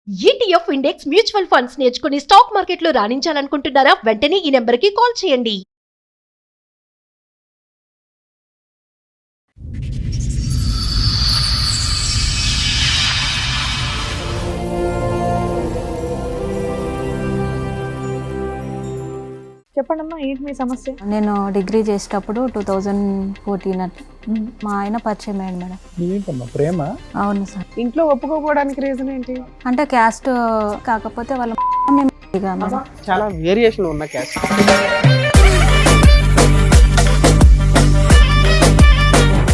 ETF index mutual funds నేర్చుకుని stock మార్కెట్లో రాణించాలనుకుంటున్నారా? వెంటనే ఈ నెంబర్కి కాల్ చేయండి. చెప్పండమ్మా, ఏంటి మీ సమస్య? నేను డిగ్రీ చేసేటప్పుడు 2014 అట్లా మా ఆయన పరిచయం అయ్యాడు మేడం. ఏంటమ్మా ప్రేమ? అవును సార్. ఇంట్లో ఒప్పుకోకపోవడానికి రీజన్ ఏంటి? అంటే క్యాస్ట్ కాకపోతే వాళ్ళ మేము ఇక మేడం. చాలా వేరియేషన్ ఉన్న క్యాస్ట్.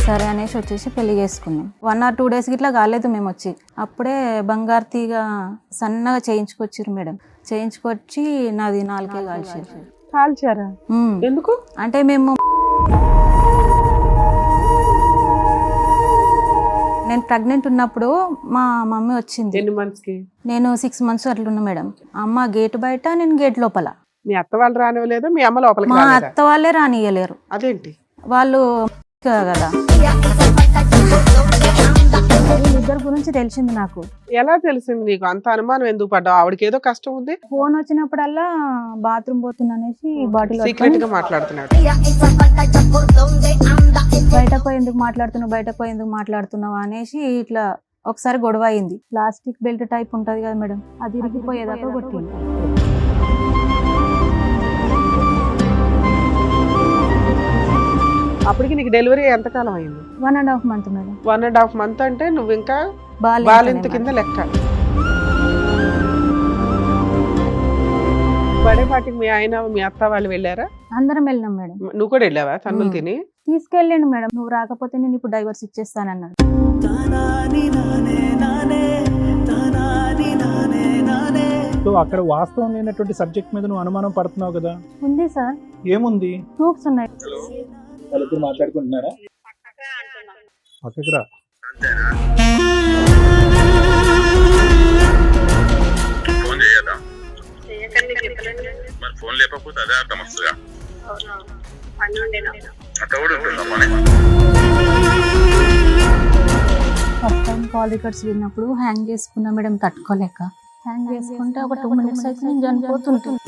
సరే అనేసి వచ్చేసి పెళ్లి చేసుకున్నాం. 1 or 2 days ఇట్లా కాలేదు మేము వచ్చి. అప్పుడే బంగారు తీగ సన్నగా చేయించుకొచ్చారు మేడం. చేయించుకొచ్చి నాది 4 కాల్చారు. కాల్చారా? ఎందుకు? అంటే మేము నేను ప్రెగ్నెంట్ ఉన్నప్పుడు మా మమ్మీ వచ్చింది. ఎన్ని మంత్స్ కి? నేను 6 months అట్లున్నా మేడం. అమ్మ గేట్ బయట, నేను గేట్ లోపల. మీ అత్త వాళ్ళు రానివ్వలేదు, మీ అమ్మ లోపలికి మా రాలేదా? అత్త వాళ్ళే రానియలేరు. అదేంటి? వాళ్ళు కదా వీళ్ళిద్దరి గురించి తెలిసింది నాకు. ఎలా తెలిసింది నీకు? అంత అనుమానం ఎందుకు పడ్డావు? ఆవిడకి ఏదో కష్టం ఉంది. ఫోన్ వచ్చినప్పుడల్లా బాత్రూమ్ పోతున్నా అనేసి బాటిల్ సీక్రెట్ గా మాట్లాడుతున్నాడు. బయటకు పోయి ఎందుకు మాట్లాడుతున్నావు అనేసి ఇట్లా ఒకసారి గొడవ అయింది. ప్లాస్టిక్ బెల్ట్ టైప్ ఉంటది కదా మేడం, అది ఇరిగిపోయేదాకా కొట్టింది. అప్పటికి నీకు డెలివరీ ఎంతకాలం అయింది? 1.5 months మేడం. 1.5 months అంటే నువ్వు ఇంకా బాలింత బాలింత కింద లెక్క. బర్త్డే పార్టీకి మీ ఆయన మీ అత్త వాళ్ళు వెళ్ళారా? అందరం వెళ్ళినాం మేడం. నువ్వు కూడా వెళ్ళావా తన్నులు తిని? తీసుకెళ్ళండి మేడం. నువ్వు రాకపోతే నేను ఇప్పుడు డైవర్స్ ఇచ్చేస్తానన్నాడు. సో అక్కడ వాస్తవం లేనటువంటి సబ్జెక్ట్ మీద నువ్వు అనుమానం పడుతున్నావు కదా? ఉంది సార్, ఏముంది? ప్రూఫ్స్ ఉన్నాయి. వాళ్ళిద్దరు మాట్లాడుకుంటున్నారా? పక్కకి రా. ఫోన్ చేయదా? మరి ఫోన్ లేకపోతే అదే అర్థం వస్తుందా? అట్లా కూడా ఉంటుందమ్మా. ఫస్ట్ టైం కాల్ రికార్డ్స్ విన్నప్పుడు హ్యాంగ్ చేసుకున్నా మేడం, తట్టుకోలేక. హ్యాంగ్ చేసుకుంటే ఒక 2 minutes అయితే నేను చనిపోతుంటుంది.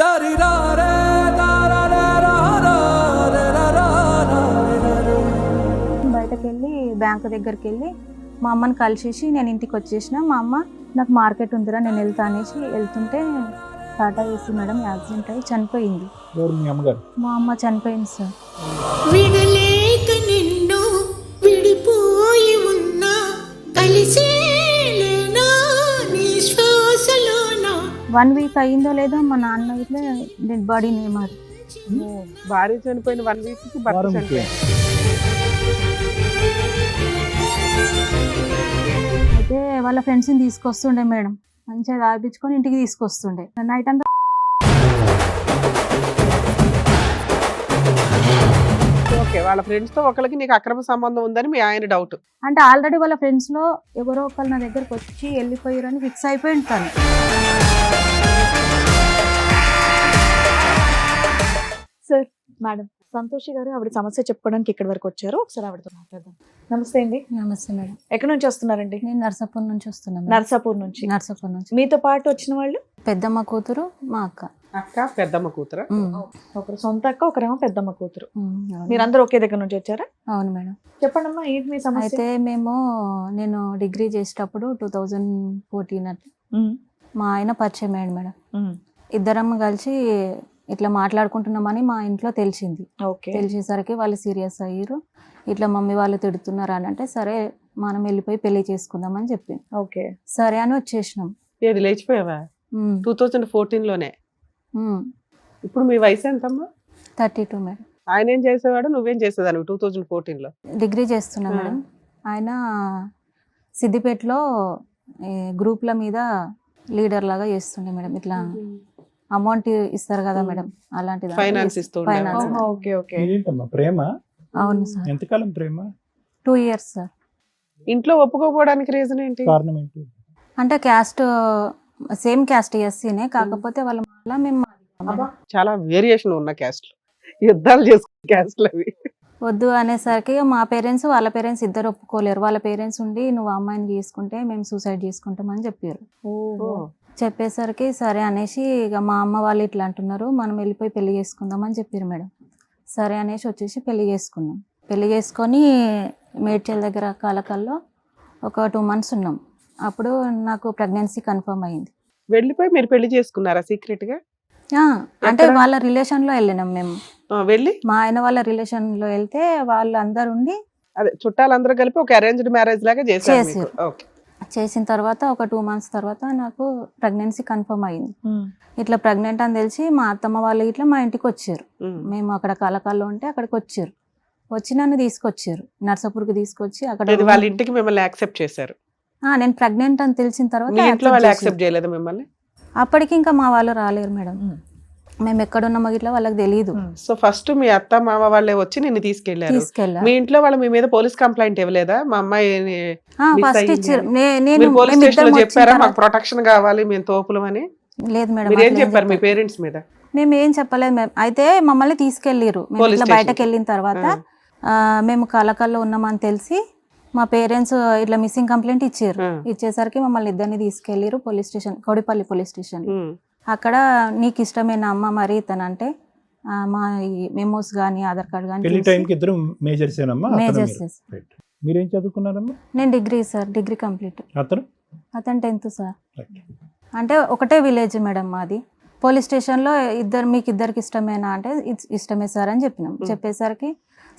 బయటకు వెళ్ళి బ్యాంక్ దగ్గరికి వెళ్ళి మా అమ్మని కలిసేసి నేను ఇంటికి వచ్చేసిన. మా అమ్మ నాకు మార్కెట్ ఉందిరా నేను వెళ్తా అనేసి వెళ్తుంటే టాటా ఏసీ మేడం యాక్సిడెంట్ అయ్యి చనిపోయింది. ఎవరు మీ అమ్మగారు? మా అమ్మ చనిపోయింది సార్. విడలేక నిన్ను విడిపోయి ఉన్నా కలిసేలేనా నీ శ్వాసలోనా. 1 week అయిందో లేదో మా నాన్న ఇట్లా డెడ్ బాడీని ఏమారు. భార్య చనిపోయిన 1 week కి భర్త వారం చనిపోయాడు. అయితే వాళ్ళ ఫ్రెండ్స్ని తీసుకొస్తుండే మేడం, మంచిగా తాగిపించుకొని ఇంటికి తీసుకొస్తుండే. నైట్ అంతా ఓకే, వాళ్ళ ఫ్రెండ్స్ తో ఒకరికి నీకు అక్రమ సంబంధం ఉందని మీ ఆయన డౌట్. అంటే ఆల్రెడీ వాళ్ళ ఫ్రెండ్స్ లో ఎవరో ఒకళ్ళు నా దగ్గరకు వచ్చి వెళ్ళిపోయారని ఫిక్స్ అయిపోయి ఉంటాను. సార్, మేడం సంతోషి గారు ఆవిడ సమస్య చెప్పుకోవడానికి ఇక్కడి వరకు వచ్చారు. ఒకసారి ఆవిడతో మాట్లాడదాం. నమస్తే అండి. నమస్తే మేడం. ఎక్కడి నుంచి వస్తున్నారండి? నేను నర్సాపూర్ నుంచి వస్తున్నాను. నర్సాపూర్ నుంచి. నర్సాపూర్ నుంచి. మీతో పాటు వచ్చిన వాళ్ళు? పెద్దమ్మ కూతురు, మా అక్క. అక్క, పెద్దమ్మ కూతురు. ఒకరు సొంత అక్క, ఒకరేమో పెద్దమ్మ కూతురు. అవును. మీరందరూ ఒకే దగ్గర నుంచి వచ్చారా? అవును మేడం. చెప్పండమ్మా, ఏంటి మీ సమస్య? అయితే నేను డిగ్రీ చేసేటప్పుడు 2014 అట్లా మా ఆయన పరిచయం అయ్యాడు మేడం. ఇద్దరం కలిసి ఇట్లా మాట్లాడుకుంటున్నామని మా ఇంట్లో తెలిసింది. తెలిసేసరికి వాళ్ళు సీరియస్ అయ్యారు. ఇట్లా మమ్మీ వాళ్ళు తిడుతున్నారు అని అంటే సరే మనం వెళ్ళిపోయి పెళ్లి చేసుకుందామని చెప్పింది. ఓకే, సరే అని వచ్చేసినాం. ఏది లేచిపోయావా? 2014 లోనే. ఇప్పుడు మీ వయసు ఎంతమ్మా? 32 మేడం. ఆయన ఏం చేసేవాడు, నువ్వేం చేసేదాన్ని 2014 లో? డిగ్రీ చేస్తున్నా మేడం. ఆయన సిద్దిపేటలో గ్రూప్ల మీద లీడర్ లాగా చేస్తుండే మేడం. ఇట్లా అమౌంట్ ఇస్తారు కదా మేడం, అలాంటిది ఫైనాన్స్ ఇస్తూ ఫైనాన్స్. Okay okay. ఏంటమ్మా ప్రేమ? అవును సార్. ఎంతకాలం ప్రేమ? 2 years సార్. ఇంట్లో ఒప్పుకోకపోవడానికి రీజన్ ఏంటి? కారణం ఏంటి? అంటే క్యాస్ట్ సేమ్ క్యాస్ట్ ఎస్సీనే, కాకపోతే వాళ్ళ మళ్ళీ మేము చాలా వేరియేషన్ ఉన్న క్యాస్ట్, యుద్ధాలు చేసుకునే క్యాస్ట్లు అవి. వద్దు అనేసరికి మా పేరెంట్స్ వాళ్ళ పేరెంట్స్ ఇద్దరు ఒప్పుకోలేరు. వాళ్ళ పేరెంట్స్ ఉండి నువ్వు అమ్మాయిని చేసుకుంటే మేము సూసైడ్ చేసుకుంటామని చెప్పారు. చెప్పేసరికి సరే అనేసి ఇక మా అమ్మ వాళ్ళు ఇట్లా అంటున్నారు, మనం వెళ్ళిపోయి పెళ్లి చేసుకుందాం అని చెప్పారు మేడం. సరే అనేసి వచ్చేసి పెళ్లి చేసుకున్నాం. పెళ్లి చేసుకొని మేడ్చల్ దగ్గర కాలకల్లో ఒక 2 months ఉన్నాం. అప్పుడు నాకు ప్రెగ్నెన్సీ కన్ఫర్మ్ అయింది. వెళ్ళిపోయి మీరు పెళ్లి చేసుకున్నారా సీక్రెట్ గా? అంటే ఎక్కడ? వాళ్ళ రిలేషన్లో వెళ్ళినాం మేము. వెళ్ళి మా ఆయన వాళ్ళ రిలేషన్లో వెళ్తే వాళ్ళు అందరు ఉండి అదే చుట్టాలందరూ కలిపి ఒక అరేంజ్డ్ మ్యారేజ్ లాగా చేశారు మీకు. చేశారు. ఓకే. చేసిన తర్వాత ఒక 2 months తర్వాత నాకు ప్రెగ్నెన్సీ కన్ఫర్మ్ అయింది. ఇట్లా ప్రెగ్నెంట్ అని తెలిసి మా అత్తమ్మ వాళ్ళు ఇట్లా మా ఇంటికి వచ్చారు. మేము అక్కడ కలకాల్లో ఉంటే అక్కడికి వచ్చారు. వచ్చి నన్ను తీసుకొచ్చారు, నర్సాపూర్కి తీసుకొచ్చి అక్కడ ఇది వాళ్ళ ఇంటికి మిమ్మల్ని యాక్సెప్ట్ చేశారు. నేను ప్రెగ్నెంట్ అని తెలిసిన తర్వాత మీ ఇంట్లో వాళ్ళు accept యాక్సెప్ట్ చేశారు. చేయలేదు మిమ్మల్ని? అప్పటికి ఇంకా మా వాళ్ళు రాలేరు మేడం. మేము ఎక్కడున్నామో ఇట్లా వాళ్ళకి తెలియదు. సో ఫస్ట్ మీ అత్త మామ వాళ్ళే వచ్చి నిన్ను తీసుకెళ్లారు. తీసుకెళ్ళా మీ ఇంట్లో వాళ్ళు మీ మీద పోలీస్ కంప్లైంట్ ఇవ్వలేదా? మా అమ్మాయి miss ఫస్ట్ అయ్యింది ఇచ్చారు. అని. నేను మీరు పోలీస్ స్టేషన్ లో మేమిద్దరం వచ్చిన చెప్పారా మాకు తర్వాత- ప్రొటెక్షన్ కావాలి మేము తోపులం అని? లేదు మేడం, మీరు ఏం అట్లా ఏం చెప్పారు మీ చెప్పలేదు. పేరెంట్స్ మీద? మేము ఏం చెప్పలేదు మేడం. అయితే మమ్మల్ని తీసుకెళ్ళిరు. మేము పోలీస్ ఇట్లా స్టేషన్ బయటకు వెళ్ళిన తర్వాత మేము కలకల్లో ఉన్నామని తెలిసి మా పేరెంట్స్ ఇట్లా మిస్సింగ్ కంప్లైంట్ ఇచ్చారు. ఇచ్చేసరికి మమ్మల్ని ఇద్దరిని తీసుకెళ్ళిరు police station, Kowdipalli police station. అక్కడ నీకు ఇష్టమైన అమ్మ మరి ఇతనంటే మా మెమోస్ కానీ ఆధార్ కార్డ్ పెళ్లి కానీ టైంకి ఇద్దరు మేజర్స్ ఏనమ్మా? అతను మేజర్స్. మీరు. Right. మీరేం చదువుకున్నారమ్మా? నేను డిగ్రీ సార్, డిగ్రీ కంప్లీట్. అతను అతను 10th సార్. Right. అంటే ఒకటే విలేజ్ మేడం మాది. పోలీస్ స్టేషన్లో మీకు ఇద్దరికి ఇష్టమేనా అంటే ఇష్టమే సార్ అని చెప్పినాం. చెప్పేసరికి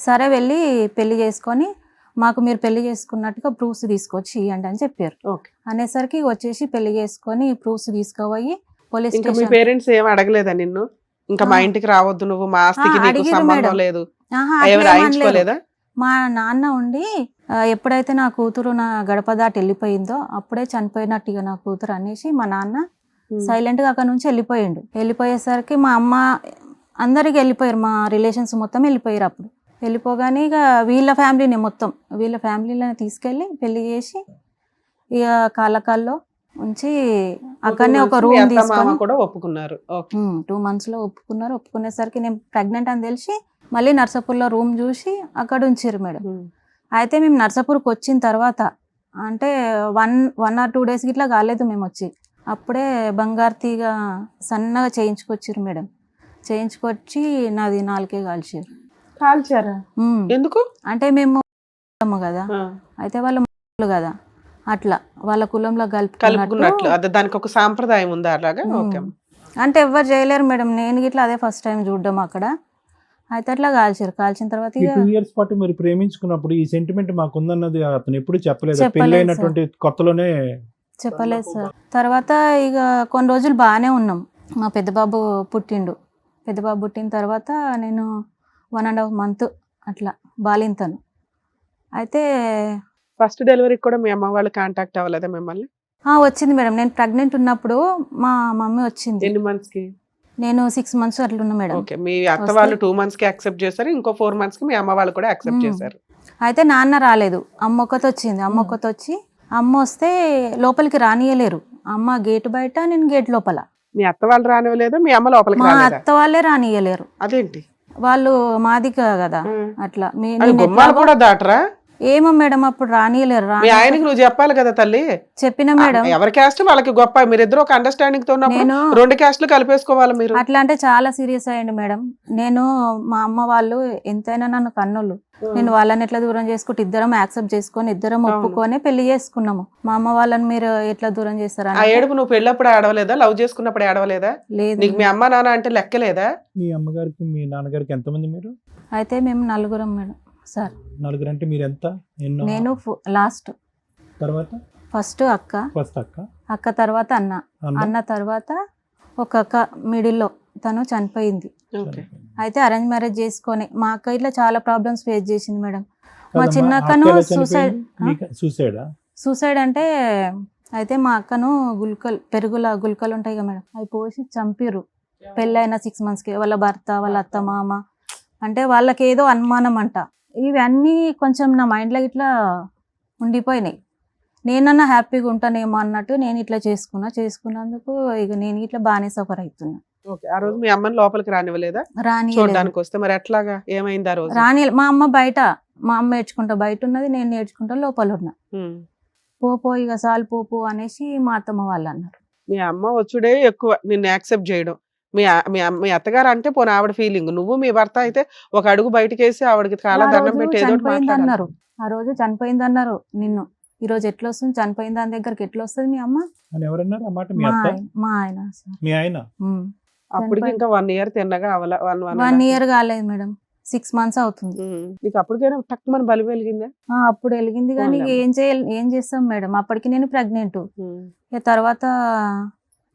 సరే వెళ్ళి పెళ్లి చేసుకొని మాకు మీరు పెళ్లి చేసుకున్నట్టుగా ప్రూఫ్స్ తీసుకొచ్చి ఇవ్వండి అని చెప్పారు. ఓకే. అనేసరికి వచ్చేసి పెళ్లి చేసుకొని ప్రూఫ్స్ తీసుకుపోయి పోలీస్ ఇంకా మీ స్టేషన్. పేరెంట్స్ ఏం అడగలేదా నిన్ను? ఇంకా మా ఇంటికి రావద్దు నువ్వు, మా ఆస్తికి నీకు అడిగిరు సంబంధం మేడం. లేదు, ఆహా, ఎవరు అట్లా ఏం అనలేరు. రాయించుకోలేదా? మా నాన్న ఉండి ఎప్పుడైతే నా కూతురు నా గడప దాటి వెళ్ళిపోయిందో అప్పుడే చనిపోయినట్టు ఇక నా కూతురు అనేసి మా నాన్న సైలెంట్ గా అక్కడ నుంచి వెళ్ళిపోయిండు. వెళ్ళిపోయేసరికి మా అమ్మ అందరికి వెళ్ళిపోయారు, మా రిలేషన్స్ మొత్తం వెళ్ళిపోయారు. అప్పుడు వెళ్ళిపోగానే ఇక వీళ్ళ ఫ్యామిలీని తీసుకెళ్ళి పెళ్లి చేసి ఇక కాలకాల్లో ఉంచి అక్కడనే ఒక మీ రూమ్ అత్త మామ తీసుకొని కూడా ఒప్పుకున్నారు. ఓకే. 2 months లో ఒప్పుకున్నారు. ఒప్పుకునేసరికి నేను ప్రెగ్నెంట్ అని తెలిసి మళ్ళీ నర్సాపూర్లో రూమ్ చూసి అక్కడ ఉంచారు మేడం. అయితే మేము నర్సాపూర్కి వచ్చిన తర్వాత అంటే 1 or 2 days ఇట్లా కాలేదు మేము వచ్చి. అప్పుడే బంగారు తీగ సన్నగా చేయించుకొచ్చారు మేడం. చేయించుకొచ్చి నాది 4 కాల్చారు. కాల్చారా? ఎందుకు? అంటే మేము కదా, అయితే వాళ్ళ కదా అట్లా వాళ్ళ కులంలో కలుపుకున్నట్లు అదే దానికి ఒక సాంప్రదాయం ఉందా అలాగా? ఓకే. అంటే ఎవరు చేయలేరు మేడం. నేను ఇట్లా అదే ఫస్ట్ టైం చూడడం అక్కడ. అయితే అట్లా కాల్చారు. కాల్చిన తర్వాత ఈ ఇక 2 years పాటు మీరు ప్రేమించుకున్నప్పుడు ఈ సెంటిమెంట్ మాకుందన్నది అతను ఎప్పుడు చెప్పలేదు. చెప్పలేదు పెళ్లి సార్. అయినటువంటి కొత్తలోనే చెప్పలేదు సార్. తర్వాత ఇక కొన్ని రోజులు బాగానే ఉన్నాం. మా పెద్ద బాబు పుట్టిండు. పెద్ద బాబు పుట్టిన తర్వాత నేను 1.5 month అట్లా బాలింతను. అయితే ఫస్ట్ డెలివరీకి కూడా మీ అమ్మ వాళ్ళు కాంటాక్ట్ అవ్వలేదా మిమ్మల్ని? వచ్చింది మేడం. నేను ప్రెగ్నెంట్ ఉన్నప్పుడు మా మమ్మీ వచ్చింది. ఎన్ని మంత్స్ కి? నేను 6 months అట్లా ఉన్నా మేడం. ఓకే. మీ అత్త వాళ్ళు 2 months కి యాక్సెప్ట్ చేశారు, ఇంకో 4 months కి మీ అమ్మ వాళ్ళు కూడా యాక్సెప్ట్ చేశారు. అయితే నాన్న రాలేదు, అమ్మ ఒక్కతో వచ్చింది. అమ్మ ఒక్కతో వచ్చి అమ్మ వస్తే లోపలికి రానియలేరు. అమ్మ గేట్ బయట, నేను గేట్ లోపల. మీ అత్త వాళ్ళు రానివ్వలేదు, మీ అమ్మ లోపలికి మా రాలేదా? అత్త వాళ్ళే రానియలేరు. అదేంటి? వాళ్ళు మాది కదా అట్లా. అది నేను గుమ్మాలు ఎట్లాగో- కూడా దాటరా? ఏమో మేడం అప్పుడు రానియలేరు. మీ ఆయనకి నువ్వు చెప్పాలి కదా తల్లి. చెప్పిన మేడం. ఎవరి క్యాస్ట్ వాళ్ళకి గొప్ప, మీరిద్దరు ఒక అండర్స్టాండింగ్ తో ఉన్నప్పుడు నేను 2 క్యాస్ట్లు కలిపేసుకోవాలి మీరు. అట్లా అంటే చాలా సీరియస్ అయ్యండి మేడం. నేను మా అమ్మ వాళ్ళు ఎంతైనా నన్ను కన్నోళ్ళు. నేను వాళ్ళని ఎట్లా దూరం చేసుకుంటే ఇద్దరం యాక్సెప్ట్ చేసుకొని ఇద్దరం ఒప్పుకొని పెళ్లి చేసుకున్నాము. మా అమ్మ వాళ్ళని మీరు ఎట్లా దూరం చేస్తారా? ఆ ఏడుపు నువ్వు పెళ్ళప్పుడు ఆడవలేదా? లవ్ చేసుకున్నప్పుడు ఆడవలేదా? లేదు. నీకు మీ అమ్మ నాన్న అంటే లెక్కలేదా? మీ అమ్మగారికి మీ నాన్నగారికి ఎంతమంది మీరు? అయితే మేము 4 మేడం సార్. 4 అంటే మీరు ఎంత? ఎన్నో? నేను లాస్ట్. తర్వాత ఫస్ట్ అక్క, ఫస్ట్ అక్క, అక్క తర్వాత అన్న, అన్న తర్వాత ఒక అక్క మిడిల్లో తను చనిపోయింది. ఓకే. అయితే అరేంజ్ మ్యారేజ్ చేసుకొని మా అక్క ఇట్లా చాలా ప్రాబ్లమ్స్ ఫేస్ చేసింది మేడం. మా చిన్న అక్కను సూసైడ్ అంటే అయితే మా అక్కను పెరుగుల గుల్కలు ఉంటాయి కదా మేడం, అవి పోసి చంపిర్రు. పెళ్ళైన 6 monthsకి వాళ్ళ భర్త, వాళ్ళ అత్త మామ అంటే వాళ్ళకి ఏదో అనుమానం అంట. ఇవన్నీ కొంచెం నా మైండ్లో ఇట్లా ఉండిపోయినాయి. నేనన్నా హ్యాపీగా ఉంటానేమో అన్నట్టు నేను ఇట్లా చేసుకున్నందుకు ఇక నేను ఇట్లా బాగానే సఫర్ అవుతున్నా. ఓకే. ఆ రోజు మీ అమ్మని లోపలికి రానివ్వలేదా? రాని చూడడానికి వస్తే మరి ఎట్లాగా ఏమైంది ఆ రోజు? మా అమ్మ బయట, మా అమ్మ ఏడ్చుకుంటా బయట ఉన్నది, నేను ఏడ్చుకుంటా లోపల ఉన్నా. పో ఇక సాల్ పో అనేసి మా అత్తమ్మ వాళ్ళు అన్నారు. మీ అమ్మ వచ్చుడే ఎక్కువ నిన్ను యాక్సెప్ట్ చేయడం. మీ అత్తగారు అంటే పోనీ ఆవిడ ఫీలింగ్, నువ్వు మీ భర్త అయితే ఒక అడుగు బయటకేసి ఆవిడకి చాలా ఆ దండం రోజు పెట్టి ఏదో ఒకటి చనిపోయింది మాట్లాడాలి. అన్నారు, ఆ రోజు చనిపోయింది అన్నారు నిన్ను. ఈ రోజు ఎట్లా వస్తుంది, చనిపోయిన దాని దగ్గరికి ఎట్లా వస్తుంది మీ అమ్మ? అని ఎవరన్నారు ఆ మాట? మీ మా అత్త? ఆయన, మా ఆయన సార్. మీ ఆయన? అప్పటికి ఇంకా 1 year తిన్నగా అవల 1 year కాలేదు మేడం, 6 months అవుతుంది. నీకు అప్పటికైనా టక్ మన బలి వెలిగిందా? అప్పుడు వెలిగింది కానీ పోన్లే. ఏం చేస్తాం మేడం, అప్పటికి నేను ప్రెగ్నెంట్. ఇక తర్వాత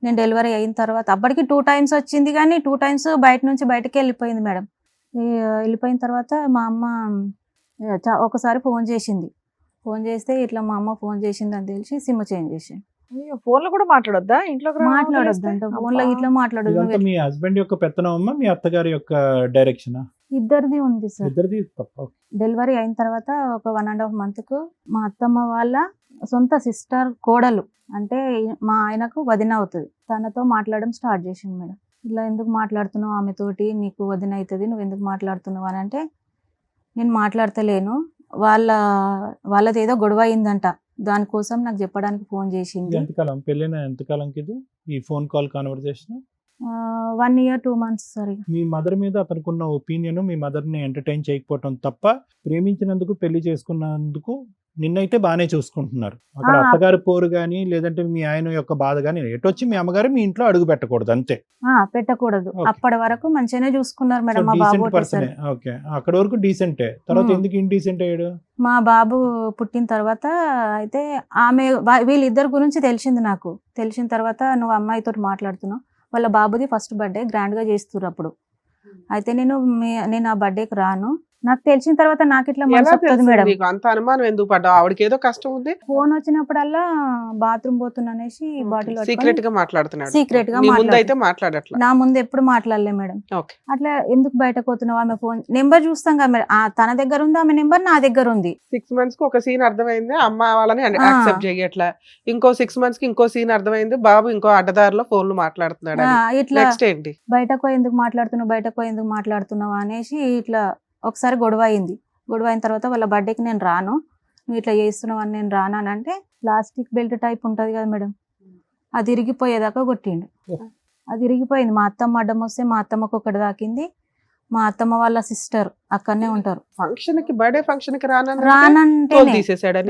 నేను డెలివరీ అయిన తర్వాత అప్పటికి 2 times వచ్చింది కానీ 2 times బయటకి వెళ్ళిపోయింది మేడం. వెళ్ళిపోయిన తర్వాత మా అమ్మ ఒకసారి ఫోన్ చేసింది. ఫోన్ చేస్తే ఇట్లా మా అమ్మ ఫోన్ చేసింది అని తెలిసి సిమ్ చేంజ్ చేసింది. ఫోన్ లో కూడా మాట్లాడొద్దా? ఇంట్లోకి మాట్లాడొద్దు అంట, ఫోన్ లో ఇట్లా మాట్లాడొద్దు. ఇదంతా మీ హస్బెండ్ యొక్క పెత్తనం అమ్మా, మీ అత్తగారి యొక్క డైరెక్షన్? ఇద్దరిది ఉంది సార్. ఇద్దరిది తప్ప. డెలివరీ అయిన తర్వాత ఒక 1.5 month కు మా అత్తమ్మ వాళ్ళ సొంత సిస్టర్ కోడలు, అంటే మా ఆయనకు వదిన అవుతుంది, తనతో మాట్లాడడం స్టార్ట్ చేసింది మేడం. ఇట్లా ఎందుకు మాట్లాడుతున్నావు ఆమెతోటి, నీకు వదిన అవుతుంది, నువ్వు ఎందుకు మాట్లాడుతున్నావు అని అంటే నేను మాట్లాడతలేను, వాళ్ళది ఏదో గొడవ అయిందంట, దానికోసం నాకు చెప్పడానికి ఫోన్ చేసింది. ఎంతకాలం పెళ్ళైన ఎంతకాలంకి ఇది ఈ phone call conversation? 1 year 2 months sir. మీ మదర్ మీద అతనుకున్న ఒపీనియన్ మీ మదర్ని ఎంటర్టైన్ చేయకపోవటం తప్ప, ప్రేమించినందుకు పెళ్లి చేసుకున్నందుకు నిన్నైతే బాగానే చూసుకుంటున్నారు. అక్కడ అత్తగారి పోరు కానీ లేదంటే మీ ఆయన యొక్క బాధ కానీ ఎటొచ్చి మీ అమ్మగారు మీ ఇంట్లో అడుగు పెట్టకూడదు అంతే. పెట్టకూడదు. Okay. అప్పటి వరకు మంచిగానే చూసుకున్నారు మేడం. మా బాబు డీసెంట్ పర్సన్. ఓకే, అక్కడ వరకు డీసెంటే. తర్వాత ఎందుకు ఇండీసెంట్ అయ్యాడు? మా బాబు పుట్టిన తర్వాత అయితే వీళ్ళిద్దరి గురించి తెలిసింది నాకు. తెలిసిన తర్వాత నువ్వు అమ్మాయితో మాట్లాడుతున్నావు, వాళ్ళ బాబుది ఫస్ట్ బర్త్డే గ్రాండ్ గా చేస్తున్నారు అప్పుడు. అయితే నేను ఆ బర్త్డేకి రాను, నాకు తెలిసిన తర్వాత నాకు ఇట్లా ఎలా మనసు వస్తుంది తెలుసు మేడం. నీకు? అంత అనుమానం ఎందుకు పడ్డావు? ఆవిడకి ఏదో కష్టం ఉంది, ఫోన్ వచ్చినప్పుడల్లా బాత్రూమ్ పోతున్నా అనేసి బాటిల్ సీక్రెట్ గా మాట్లాడుతున్నాడు. సీక్రెట్ గా నీ ముందు అయితే మాట్లాడట్లా. నా ముందు ఎప్పుడు మాట్లాడలే మేడం. ఓకే. అట్లా ఎందుకు బయటకు పోతున్నావు, ఆమె ఫోన్ నెంబర్ చూస్తాం కదా మేడం, తన దగ్గర ఉంది, ఆమె నెంబర్ నా దగ్గర ఉంది. 6 months కి ఒక సీన్ అర్థమైంది, అమ్మ వాళ్ళని యాక్సెప్ట్ చేయట్లా. ఇంకో 6 months కి ఇంకో సీన్ అర్థమైంది, బాబు ఇంకో అడ్డదారిలో ఫోన్లు మాట్లాడుతున్నాడు. ఇట్లా నెక్స్ట్ ఏంటి? బయటకు ఎందుకు మాట్లాడుతున్నావు అనేసి ఇట్లా ఒకసారి గొడవ అయింది. గొడవ అయిన తర్వాత వాళ్ళ బర్త్డేకి నేను రాను, నువ్వు ఇట్లా చేస్తున్నావు అని నేను రాను అని అంటే ప్లాస్టిక్ బెల్ట్ టైప్ ఉంటుంది కదా మేడం, అది ఇరిగిపోయేదాకా కొట్టిండు. అది ఇరిగిపోయింది. మా అత్తమ్మ అడ్డం వస్తే మా అత్తమ్మకు ఒకటి తాకింది. మా అత్తమ్మ వాళ్ళ సిస్టర్ అక్కడనే ఉంటారు. ఫంక్షన్ కి, బర్త్డే ఫంక్షన్ కి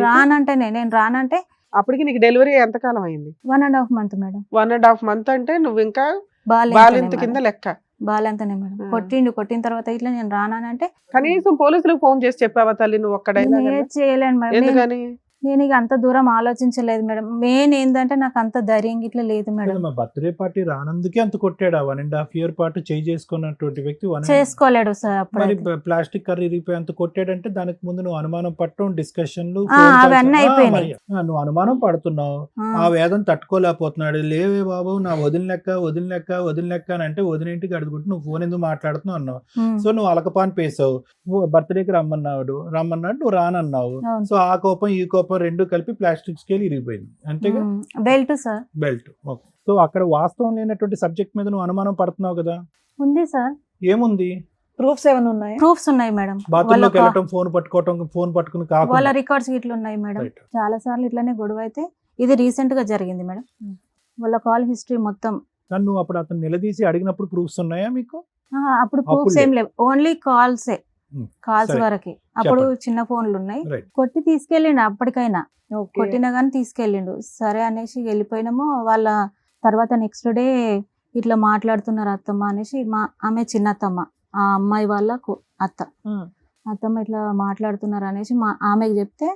రానంటేనే నేను రానంటే అప్పటికి నీకు డెలివరీ ఎంత కాలం అయింది? 1.5 month మేడం. 1.5 month అంటే నువ్వు ఇంకా బాలింత బాలింత కింద లెక్క. బాలంతనే మేడం. కొట్టిన తర్వాత ఇట్లా నేను రానంటే కనీసం పోలీసులకు ఫోన్ చేసి చెప్పావా తల్లి నువ్వు ఒక్కడైనా? నేను చేయలేను మేడం. ఎందుకని? నేను ఇక అంత దూరం ఆలోచించలేదు మేడం. మెయిన్ ఏంటంటే నాకు అంత ధైర్యం ఇట్లా లేదు మేడం. మా బర్త్డే పార్టీ రానందుకే అంత కొట్టాడు. 1.5 year పాటు చేయి చేసుకున్నటువంటి వ్యక్తి చేసుకోలేడు సార్. మరి అప్పుడు ప్లాస్టిక్ కర్రీ ఇరిగిపోయి అంత కొట్టాడంటే దానికి ముందు నువ్వు అనుమానం పట్టడం, డిస్కషన్లు, అవన్నీ అయిపోయినాయి. నువ్వు అనుమానం పడుతున్నావు, ఆ వేదన తట్టుకోలేకపోతున్నాడు. లేవే బాబు నా వదిన లెక్క అని అంటే వదినేంటికి అడుగుంటే నువ్వు ఫోన్ ఎందుకు మాట్లాడుతున్నావు అన్నావు. సో నువ్వు అలకపాన్ పేసావు, బర్త్డేకి రమ్మన్నాడు నువ్వు రానన్నావు. సో ఆ కోపం ఈ కోపం రెండు కలిపి ప్లాస్టిక్ స్కేల్ ఇరిగిపోయింది అంతేగా. Belt sir, belt. Okay. So అక్కడ వాస్తవం లేనటువంటి సబ్జెక్ట్ మీద నువ్వు అనుమానం పడుతున్నావు కదా. ఉంది సార్. ఏముంది? ప్రూఫ్స్ ఏమైనా ఉన్నాయి? ప్రూఫ్స్ ఉన్నాయి మేడం. బాత్రూమ్ లోకి వెళ్ళటం, ఫోన్ పట్టుకుని వాళ్ళ కాకుండా రికార్డ్స్ ఇట్లా ఉన్నాయి మేడం. Right. చాలా సార్లు ఇట్లానే గొడవ అయితే ఇది రీసెంట్ గా జరిగింది మేడం. వాళ్ళ కాల్ హిస్టరీ మొత్తం. కానీ నువ్వు అప్పుడు అతను నిలదీసి అడిగినప్పుడు ప్రూఫ్స్ ఉన్నాయా మీకు? అప్పుడు ప్రూఫ్స్ ఏం లేవు, ఓన్లీ కాల్స్ సరే. వరకే. అప్పుడు చెప్పండి. చిన్న ఫోన్లు ఉన్నాయి. Right. కొట్టి తీసుకెళ్ళిండు అప్పటికైనా, Okay. కొట్టినా కానీ తీసుకెళ్ళిండు. సరే అనేసి వెళ్ళిపోయినాము. వాళ్ళ తర్వాత నెక్స్ట్ డే ఇట్లా మాట్లాడుతున్నారు అత్తమ్మ అనేసి, ఆమె చిన్న అత్తమ్మ, ఆ అమ్మాయి వాళ్ళ అత్తమ్మ ఇట్లా మాట్లాడుతున్నారు అనేసి ఆమెకి చెప్తే,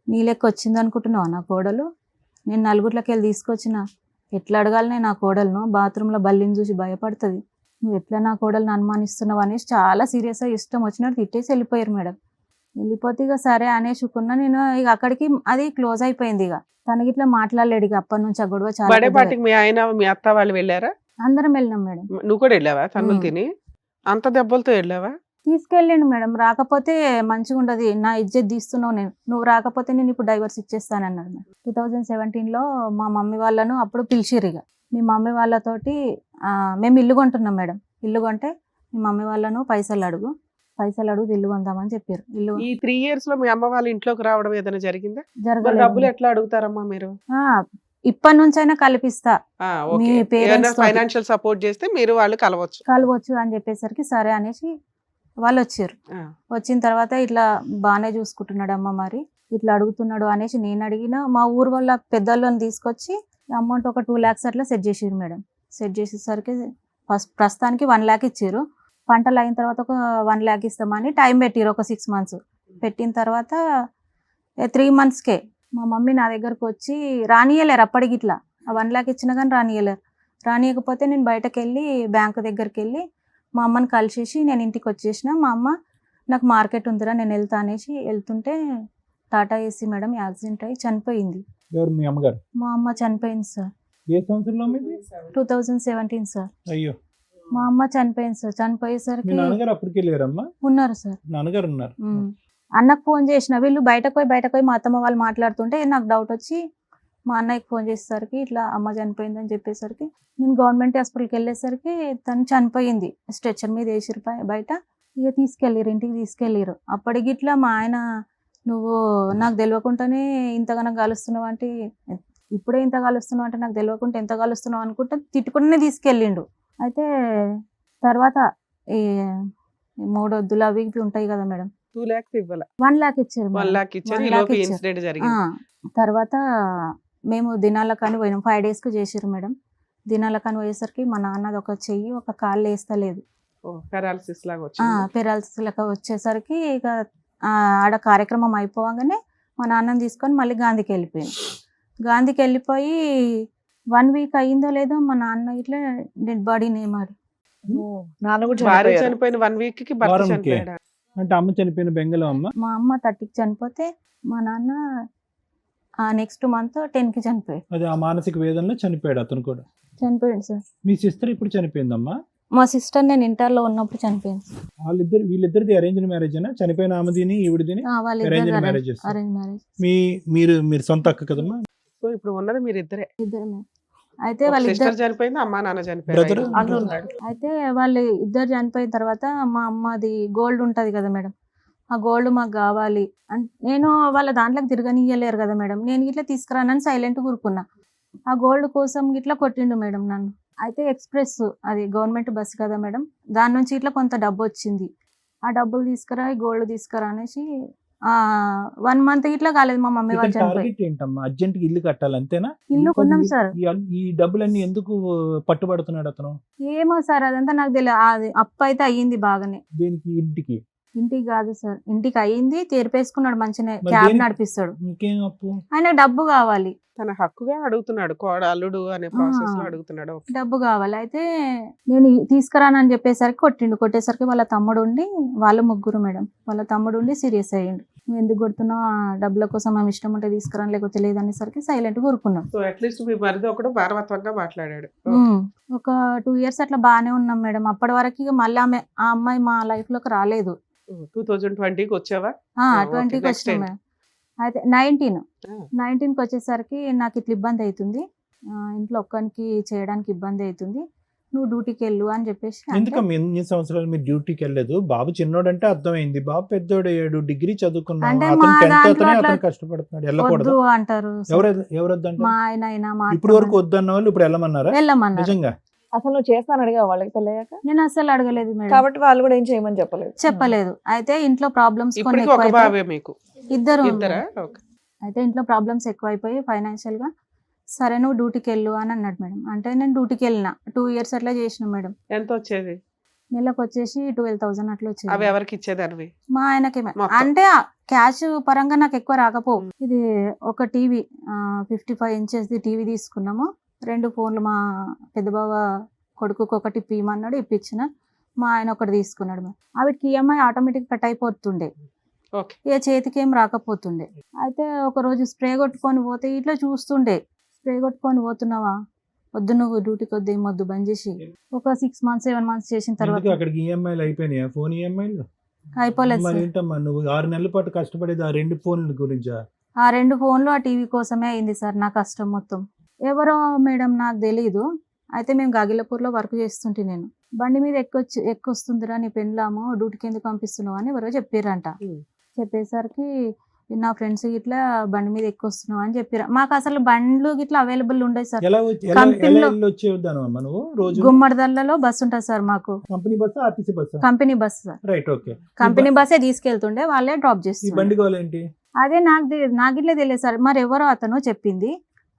నీ లెక్క వచ్చింది అనుకుంటున్నావా నా కోడలు, నేను నలుగురిలోకి వెళ్ళి తీసుకొచ్చిన, ఎట్లా అడగాలనే నా కోడలను, బాత్రూంలో బల్లిని చూసి భయపడుతుంది, నువ్వు ఎట్లా నా కోడలను అనుమానిస్తున్నావు అనేసి చాలా సీరియస్గా ఇష్టం వచ్చినట్టు తిట్టేసి వెళ్ళిపోయారు మేడం. వెళ్ళిపోతే ఇక సరే అనేసుకున్నా నేను. ఇక అక్కడికి అది క్లోజ్ అయిపోయింది. ఇక తనకి ఇట్లా మాట్లాడలేడు. ఇక అప్పటి నుంచి ఆ గొడవ చాలా బర్త్డే పెద్దగా. పార్టీకి మీ ఆయన మీ అత్త వాళ్ళు వెళ్ళారా? అందరం వెళ్ళినాం మేడం. నువ్వు కూడా వెళ్ళావా? తన్నులు తిని అంత దెబ్బలతో వెళ్ళావా? తీసుకెళ్ళండి మేడం. రాకపోతే మంచిగా ఉండదు, నా ఇజ్జత్ తీస్తున్నావు, నువ్వు రాకపోతే నేను ఇప్పుడు డైవర్స్ ఇచ్చేస్తానన్నాడు మేడం. 2017లో మా మమ్మీ వాళ్ళను అప్పుడు పిలిచిర్రు. ఇక మీ మమ్మీ వాళ్ళతోటి మేము ఇల్లు కొంటున్నాం మేడం. ఇల్లు కొంటే మీ మమ్మీ వాళ్ళను పైసలు అడుగు ఇల్లు కొందామని చెప్పారు. ఇల్లు ఈ 3 years లో మీ అమ్మ వాళ్ళ ఇంట్లోకి రావడం ఏదైనా జరిగిందా? మరి జరగలేదు. డబ్బులు ఎట్లా అడుగుతారమ్మా మీరు? ఇప్పటి నుంచైనా కల్పిస్తా ఓకే మీ parents తోటి. ఫైనాన్షియల్ సపోర్ట్ చేస్తే మీరు వాళ్ళు కలవచ్చు. కలవచ్చు అని చెప్పేసరికి సరే అనేసి వాళ్ళు వచ్చారు. ఆ, వచ్చిన తర్వాత ఇట్లా బాగానే చూసుకుంటున్నాడు మరి ఇట్లా అడుగుతున్నాడు అనేసి నేను అడిగిన మా ఊరు వాళ్ళ పెద్దోళ్ళని తీసుకొచ్చి అమౌంట్ ఒక 2 lakhs అట్లా సెట్ చేసారు మేడం. సెట్ చేసేసరికి ప్రస్తుతానికి 1 lakh ఇచ్చారు. పంటలు అయిన తర్వాత ఒక 1 lakh ఇస్తామని టైం పెట్టిరు ఒక 6 months. పెట్టిన తర్వాత 3 monthsకే మా మమ్మీ నా దగ్గరకు వచ్చి రానియలేరు అప్పటికి ఇట్లా 1 lakh ఇచ్చినా కానీ రానియలేరు. రానియకపోతే నేను బయటకు వెళ్ళి బ్యాంకు దగ్గరికి వెళ్ళి మా అమ్మని కలిసేసి నేను ఇంటికి వచ్చేసిన. మా అమ్మ నాకు మార్కెట్ ఉందిరా నేను వెళ్తా అనేసి వెళ్తుంటే టాటా ఏసీ మేడం యాక్సిడెంట్ అయ్యి చనిపోయింది. ఎవరు మీ అమ్మగారు? మా అమ్మ చనిపోయింది సార్. ఏ సంవత్సరంలో మీది? 2017 సార్. అయ్యో, మా అమ్మ చనిపోయింది సార్. మీ చనిపోయేసరికి నాన్నగారు అప్పటికి లేరమ్మా? ఉన్నారు సార్. నాన్నగారు ఉన్నారు. అన్నకు ఫోన్ చేసిన వీళ్ళు బయటకు పోయి మా అత్తమ్మ వాళ్ళు మాట్లాడుతుంటే నాకు డౌట్ వచ్చి మా అన్నయ్యకి ఫోన్ చేసేసరికి ఇట్లా అమ్మ చనిపోయిందని చెప్పేసరికి నేను గవర్నమెంట్ హాస్పిటల్కి వెళ్ళేసరికి తను చనిపోయింది. స్ట్రెచర్ మీద వేసిరు బయట. ఇక తీసుకెళ్ళిరు, ఇంటికి తీసుకెళ్ళిరు. అప్పటికి ఇట్లా మా ఆయన నువ్వు నాకు తెలియకుండానే ఇంతగానో కలుస్తున్నావు అంటే ఇప్పుడే ఇంత కలుస్తున్నావు అంటే నాకు తెలియకుండా ఎంత కలుస్తున్నావు అనుకుంటే తిట్టుకుంటూనే తీసుకెళ్ళిండు. అయితే తర్వాత ఈ 3 వద్దులు అవి ఇవి ఉంటాయి కదా మేడం, 2 lakhs ఇవ్వాల. 1 lakh ఇచ్చారు 1 మేడం. lakh ఇచ్చారు. 1 ఈ lakh లోపు ఇచ్చారు. ఇన్సిడెంట్ జరిగింది. తర్వాత మేము దినాల కానీ పోయినాం. 5 daysకి చేసారు మేడం. దినాల కానీ పోయేసరికి మా నాన్నది ఒక చెయ్యి ఒక కాళ్ళు వేస్తలేదు. పారాలసిస్ లాగా వచ్చింది. పెరాలసిస్ లెక్క వచ్చేసరికి ఇక ఆడ కార్యక్రమం అయిపోగానే మా నాన్నని తీసుకొని మళ్ళీ గాంధీకి వెళ్ళిపోయాను. గాంధీకి వెళ్ళిపోయి 1 week అయ్యిందో లేదో మా నాన్న ఇట్లా డెడ్ బాడీని ఏమాడు. నాన్న కూడా భార్య చనిపోయారు. చనిపోయిన 1 week కి భర్త వారంకి. చనిపోయాడా? అంటే అమ్మ చనిపోయిన బెంగళం అమ్మ. మా అమ్మ 30కి చనిపోతే మా నాన్న నెక్స్ట్ మంత్ 10కి చనిపోయాడు. అది ఆ మానసిక వేదనలో చనిపోయాడు అతను కూడా. చనిపోయాడు సార్. మీ సిస్టర్ ఇప్పుడు చనిపోయిందమ్మా? మా సిస్టర్ నేను ఇంటర్లో ఉన్నప్పుడు చనిపోయింది సార్. వీళ్ళిద్దరిది అరేంజ్డ్ మ్యారేజ్ అయినా? చనిపోయిన ఆమెదిని ఈవిడిదిని వాళ్ళిద్దరు arranged marriages. Arrange marriage. మీరు సొంత అక్క కదమ్మా? సో ఇప్పుడు ఉన్నది మీరు ఇద్దరే. ఇద్దరు. అయితే సిస్టర్ వాళ్ళిద్దరు చనిపోయింది, అమ్మా నాన్న Brother? చనిపోయారు. అన్న ఉన్నాడు. అయితే వాళ్ళు ఇద్దరు చనిపోయిన తర్వాత మా అమ్మది గోల్డ్ ఉంటది కదా మేడం, ఆ గోల్డ్ మాకు కావాలి అంటే నేను వాళ్ళ దాంట్లోకి తిరగనియ్యలేరు కదా మేడం. నేను ఇట్లా తీసుకురానని సైలెంట్ కూరుకున్నా. ఆ గోల్డ్ కోసం ఇట్లా కొట్టిండు మేడం నన్ను. అయితే ఎక్స్ప్రెస్ అది గవర్నమెంట్ బస్ కదా మేడం, దాని నుంచి ఇట్లా కొంత డబ్బు వచ్చింది. ఆ డబ్బులు తీసుకురా ఈ గోల్డ్ తీసుకురా అనేసి 1 month ఇట్లా కాలేదు మా మమ్మీ వాళ్ళు చనిపోయి. టార్గెట్ ఏంటమ్మా? అర్జెంట్ గా ఇల్లు కట్టాలి అంతేనా? ఇల్లు కొన్నాం సార్. ఈ డబ్బులన్నీ ఎందుకు పట్టుబడుతున్నాడు అతను? ఏమో సార్ అదంతా నాకు తెలియదు. అది అప్పు అయితే అయ్యింది బాగానే. దేనికి? ఇంటికి? ఇంటికి కాదు సార్, ఇంటికి అయ్యింది. తీర్పేసుకున్నాడు మంచిగా, మరి క్యాబ్ దేనికి? నడిపిస్తాడు. ఇంకేం అప్పు? ఆయన డబ్బు కావాలి. తన హక్కుగా అడుగుతున్నాడు, అల్లుడు అనే ప్రాసెస్ లో అడుగుతున్నాడు. Okay. డబ్బు కావాలి. అయితే నేను తీసుకురానని చెప్పేసరికి కొట్టేసరికి వాళ్ళ తమ్ముడు ఉండి, వాళ్ళు ముగ్గురు మేడం, వాళ్ళ తమ్ముడు ఉండి సీరియస్ అయ్యిండు. నువ్వు ఎందుకు కొడుతున్నావు, డబ్బుల కోసం మేము ఇష్టం ఉంటే తీసుకురాని లేకపోతే లేదనేసరికి సైలెంట్ ఊరుకున్నాం. సో అట్లీస్ట్ మీ మరిది ఒకడు భారవత్వంగా మాట్లాడాడు. ఒక 2 years అట్లా బాగానే ఉన్నాం మేడం. అప్పటి వరకు ఇక మళ్ళీ ఆ అమ్మాయి మా లైఫ్ లోకి రాలేదు. 2020కి వచ్చావా? 20కి next వచ్చినాం ఏంటి? మేడం. అయితే 19కి Ah. వచ్చేసరికి నాకు ఇట్లా ఇబ్బంది అవుతుంది, ఇంట్లో ఒక్కరికి చేయడానికి ఇబ్బంది అవుతుంది, నువ్వు డ్యూటీకి వెళ్ళు అని చెప్పేసి అంటే, ఎందుకమ్మా ఎన్ని సంవత్సరాలు మీరు డ్యూటీకి వెళ్ళలేదు? బాబు చిన్నోడంటే అర్థమైంది, బాబు పెద్దోడయ్యాడు, డిగ్రీ చదువుకున్నాడు, అంటే అతను మా 10th దాంట్లో అతనే, అట్లా అతను కష్టపడుతున్నాడు, వెళ్ళకూడదు. వద్దు అంటారు సార్. ఎవరు వద్దంటారు? మా ఆయన అయినా మా ఇప్పుడు వరకు అత్తమ్మ వద్దన్న వాళ్ళు ఇప్పుడు వెళ్ళమన్నారా? వెళ్ళమన్నారు. నిజంగా? అసలు నువ్వు చేస్తాను అడిగా వాళ్ళకి పెళ్ళయ్యాక, నేను అసలు అడగలేదు మేడం, కాబట్టి వాళ్ళు కూడా ఏం చేయమని చెప్పలేదు. చెప్పలేదు. అయితే ఇంట్లో ప్రాబ్లమ్స్ కొన్ని ఇప్పటికి ఒక ఎక్కువైపోయి బాబే మీకు? ఇద్దరు ఇద్దరా? ఉన్నారు. Okay. అయితే ఇంట్లో ప్రాబ్లమ్స్ ఎక్కువైపోయి ఫైనాన్షియల్ గా సరే నువ్వు డ్యూటీకి వెళ్ళు అని అన్నాడు మేడం. అంటే నేను డ్యూటీకి వెళ్ళిన 2 years అట్లా చేసిన మేడం. ఎంత వచ్చేది? నెలకు వచ్చేసి 12,000 అట్లా అవి వచ్చేది. ఎవరికి ఇచ్చేదానివి? మా ఆయనకి మొత్తం. అంటే క్యాష్ పరంగా నాకు ఎక్కువ రాకపోవు. ఇది ఒక టీవీ 55 inches టీవీ తీసుకున్నాము. 2 ఫోన్లు మా పెద్ద బావ కొడుకుకి ఒకటి ఇప్పిమన్నాడు, ఇప్పించిన. మా ఆయన ఒకటి తీసుకున్నాడు మేడం. వాటికి ఈఎంఐ ఆటోమేటిక్ కట్ అయిపోతుండే, ఓకే. ఇక చేతికి ఏం రాకపోతుండే. అయితే ఒక రోజు స్ప్రే కొట్టుకొని పోతే ఇట్లా చూస్తుండే, స్ప్రే కొట్టుకొని పోతున్నావా, వద్దు నువ్వు డ్యూటీకి వద్దు, ఏం వద్దు, బంద్ చేసి. ఒక 6 months 7 months చేసిన ఎందుకు తర్వాత అక్కడికి ఈఎంఐలు అయిపోయినాయా? ఫోన్ ఈఎంఐలు అయిపోలేదు మరి సార్. ఏంటమ్మా నువ్వు 6 నెలల పాటు కష్టపడేది ఆ 2 ఫోన్ల గురించా? ఆ 2 ఫోన్లు ఆ టీవీ కోసమే అయింది సార్ నా కష్టం మొత్తం. ఎవరో మేడం నాకు తెలీదు. అయితే మేము గాగిలపూర్లో వర్క్ చేస్తుంటే నేను బండి మీద ఎక్కొస్తుందిరా నీ పెళ్ళాము, డ్యూటీకి ఎందుకు పంపిస్తున్నావు అని ఎవరో చెప్పారంట. Hmm. చెప్పేసరికి నా ఫ్రెండ్స్ ఇట్లా బండి మీద ఎక్కొస్తున్నావు అని చెప్పారు. మాకు అసలు బండ్లు ఇట్లా అవైలబుల్ ఉండేది సార్. ఎలా కంపెనీలో- వెళ్ళి వచ్చేదాను అమ్మ నువ్వు రోజు? గుమ్మడిదల్లలో బస్సు ఉంటుంది సార్ మాకు. Company bus, RTC bus? Company bus sir. Right, okay. Company బస్సే తీసుకెళ్తుండే, వాళ్ళే డ్రాప్ ఈ చేస్తుండే. బండి గోలేంటి? అదే నాకు ఇట్లా తెలియదు సార్. మరి ఎవరో అతను చెప్పింది,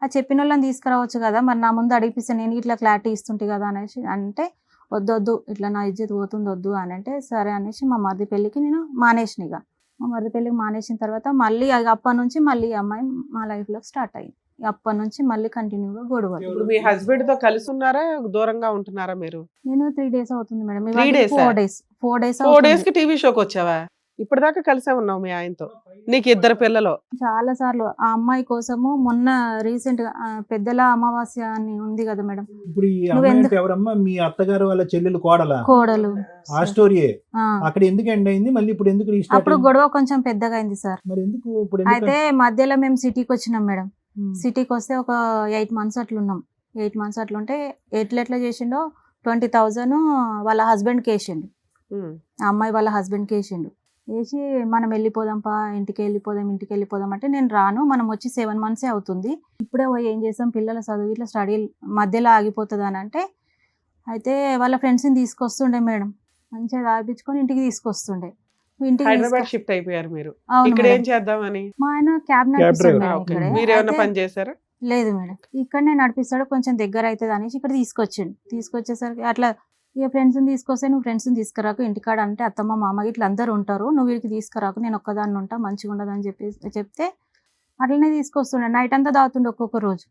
ఆ చెప్పిన వాళ్ళని తీసుకురావచ్చు కదా, మరి నా ముందు అడిగిపిస్తే నేను ఇట్లా క్లారిటీ ఇస్తుంటే కదా అనేసి అంటే, వద్దొద్దు ఇట్లా నా ఇజ్జత్ పోతుంది వద్దు అని అంటే, సరే అనేసి మా మరిది పెళ్ళికి నేను మానేసిన. ఇక మా మరిది పెళ్ళికి మానేసిన తర్వాత మళ్ళీ అప్పటి నుంచి మళ్ళీ ఈ అమ్మాయి మా లైఫ్లో స్టార్ట్ అయ్యింది. అప్పటి నుంచి మళ్ళీ కంటిన్యూగా గొడవలు. ఇప్పుడు మీ హస్బెండ్ తో కలిసి ఉన్నారా, దూరంగా ఉంటున్నారా మీరు? నేను 3 days అవుతుంది మేడం. 3 days ఆ? 4 days 4 days కి టీవీ షోకి వచ్చావా? ఇప్పటిదాకా కలిసే ఉన్నావు మీ ఆయనతో, నీకు 2 పిల్లలు. చాలా సార్లు ఆ అమ్మాయి కోసము మొన్న రీసెంట్ గా పెద్దల అమావాస్య అని ఉంది కదా మేడం, ఇప్పుడు ఈ నువ్వు అమ్మాయి ఎందుకు- అంటే ఎవరమ్మా? మీ అత్తగారు వాళ్ళ చెల్లెలు కోడలా? కోడలు. ఆ స్టోరీయే ఆ. అక్కడ ఎందుకు ఎండ్ అయింది, మళ్ళీ ఇప్పుడు ఎందుకు రీస్టార్ట్ అప్పుడు గొడవ కొంచెం పెద్దగా అయింది సార్. మరి ఎందుకు ఇప్పుడు ఎందుకు? అయితే మధ్యలో మేము సిటీకి వచ్చినాం మేడం. ఉమ్. సిటీకి వస్తే ఒక 8 months అట్లున్నాం. 8 months అట్లుంటే ఎట్లా చేసిండో 20,000 వాళ్ళ హస్బెండ్కి వేసిండు. ఉమ్. ఆ అమ్మాయి వాళ్ళ హస్బెండ్కి వేసిండు. వేసి మనం వెళ్ళిపోదాంపా, ఇంటికి వెళ్ళిపోదాం అంటే, నేను రాను, మనం వచ్చి 7 months అవుతుంది, ఇప్పుడే పోయి ఏం చేస్తాం, పిల్లల చదువు ఇట్లా స్టడీ మధ్యలో ఆగిపోతుంది అని అంటే, అయితే వాళ్ళ ఫ్రెండ్స్ని తీసుకొస్తుండే మేడం, మంచిగా తాగిపించుకొని ఇంటికి తీసుకొస్తుండే. ఇంటికి హైదరాబాద్ షిఫ్ట్ అయిపోయారు మీరు. అవును ఇక్కడ మేడం. ఏం చేద్దామని? మా ఆయన క్యాబ్ driver. నడిపిస్తాడు ఆ, మేడం ఓకే. ఇక్కడే. మీరు ఏమైనా అయితే- పని చేశారా? లేదు మేడం, ఇక్కడనే నడిపిస్తాడు, కొంచెం దగ్గర అవుతుంది అనేసి ఇక్కడ తీసుకొచ్చేసరికి అట్లా ఇక ఫ్రెండ్స్ని తీసుకొస్తే, నువ్వు ఫ్రెండ్స్ని తీసుకురాకు ఇంటికాడ అంటే, అత్తమ్మ మామ ఇట్లా అందరు ఉంటారు, నువ్వు వీడికి తీసుకురాకు, నేను ఒక్కదాన్ని ఉంటా, మంచిగా ఉండదు అని చెప్తే అట్లనే తీసుకొస్తుండే. నైట్ అంతా తాగుతుండే ఒక్కొక్క రోజు.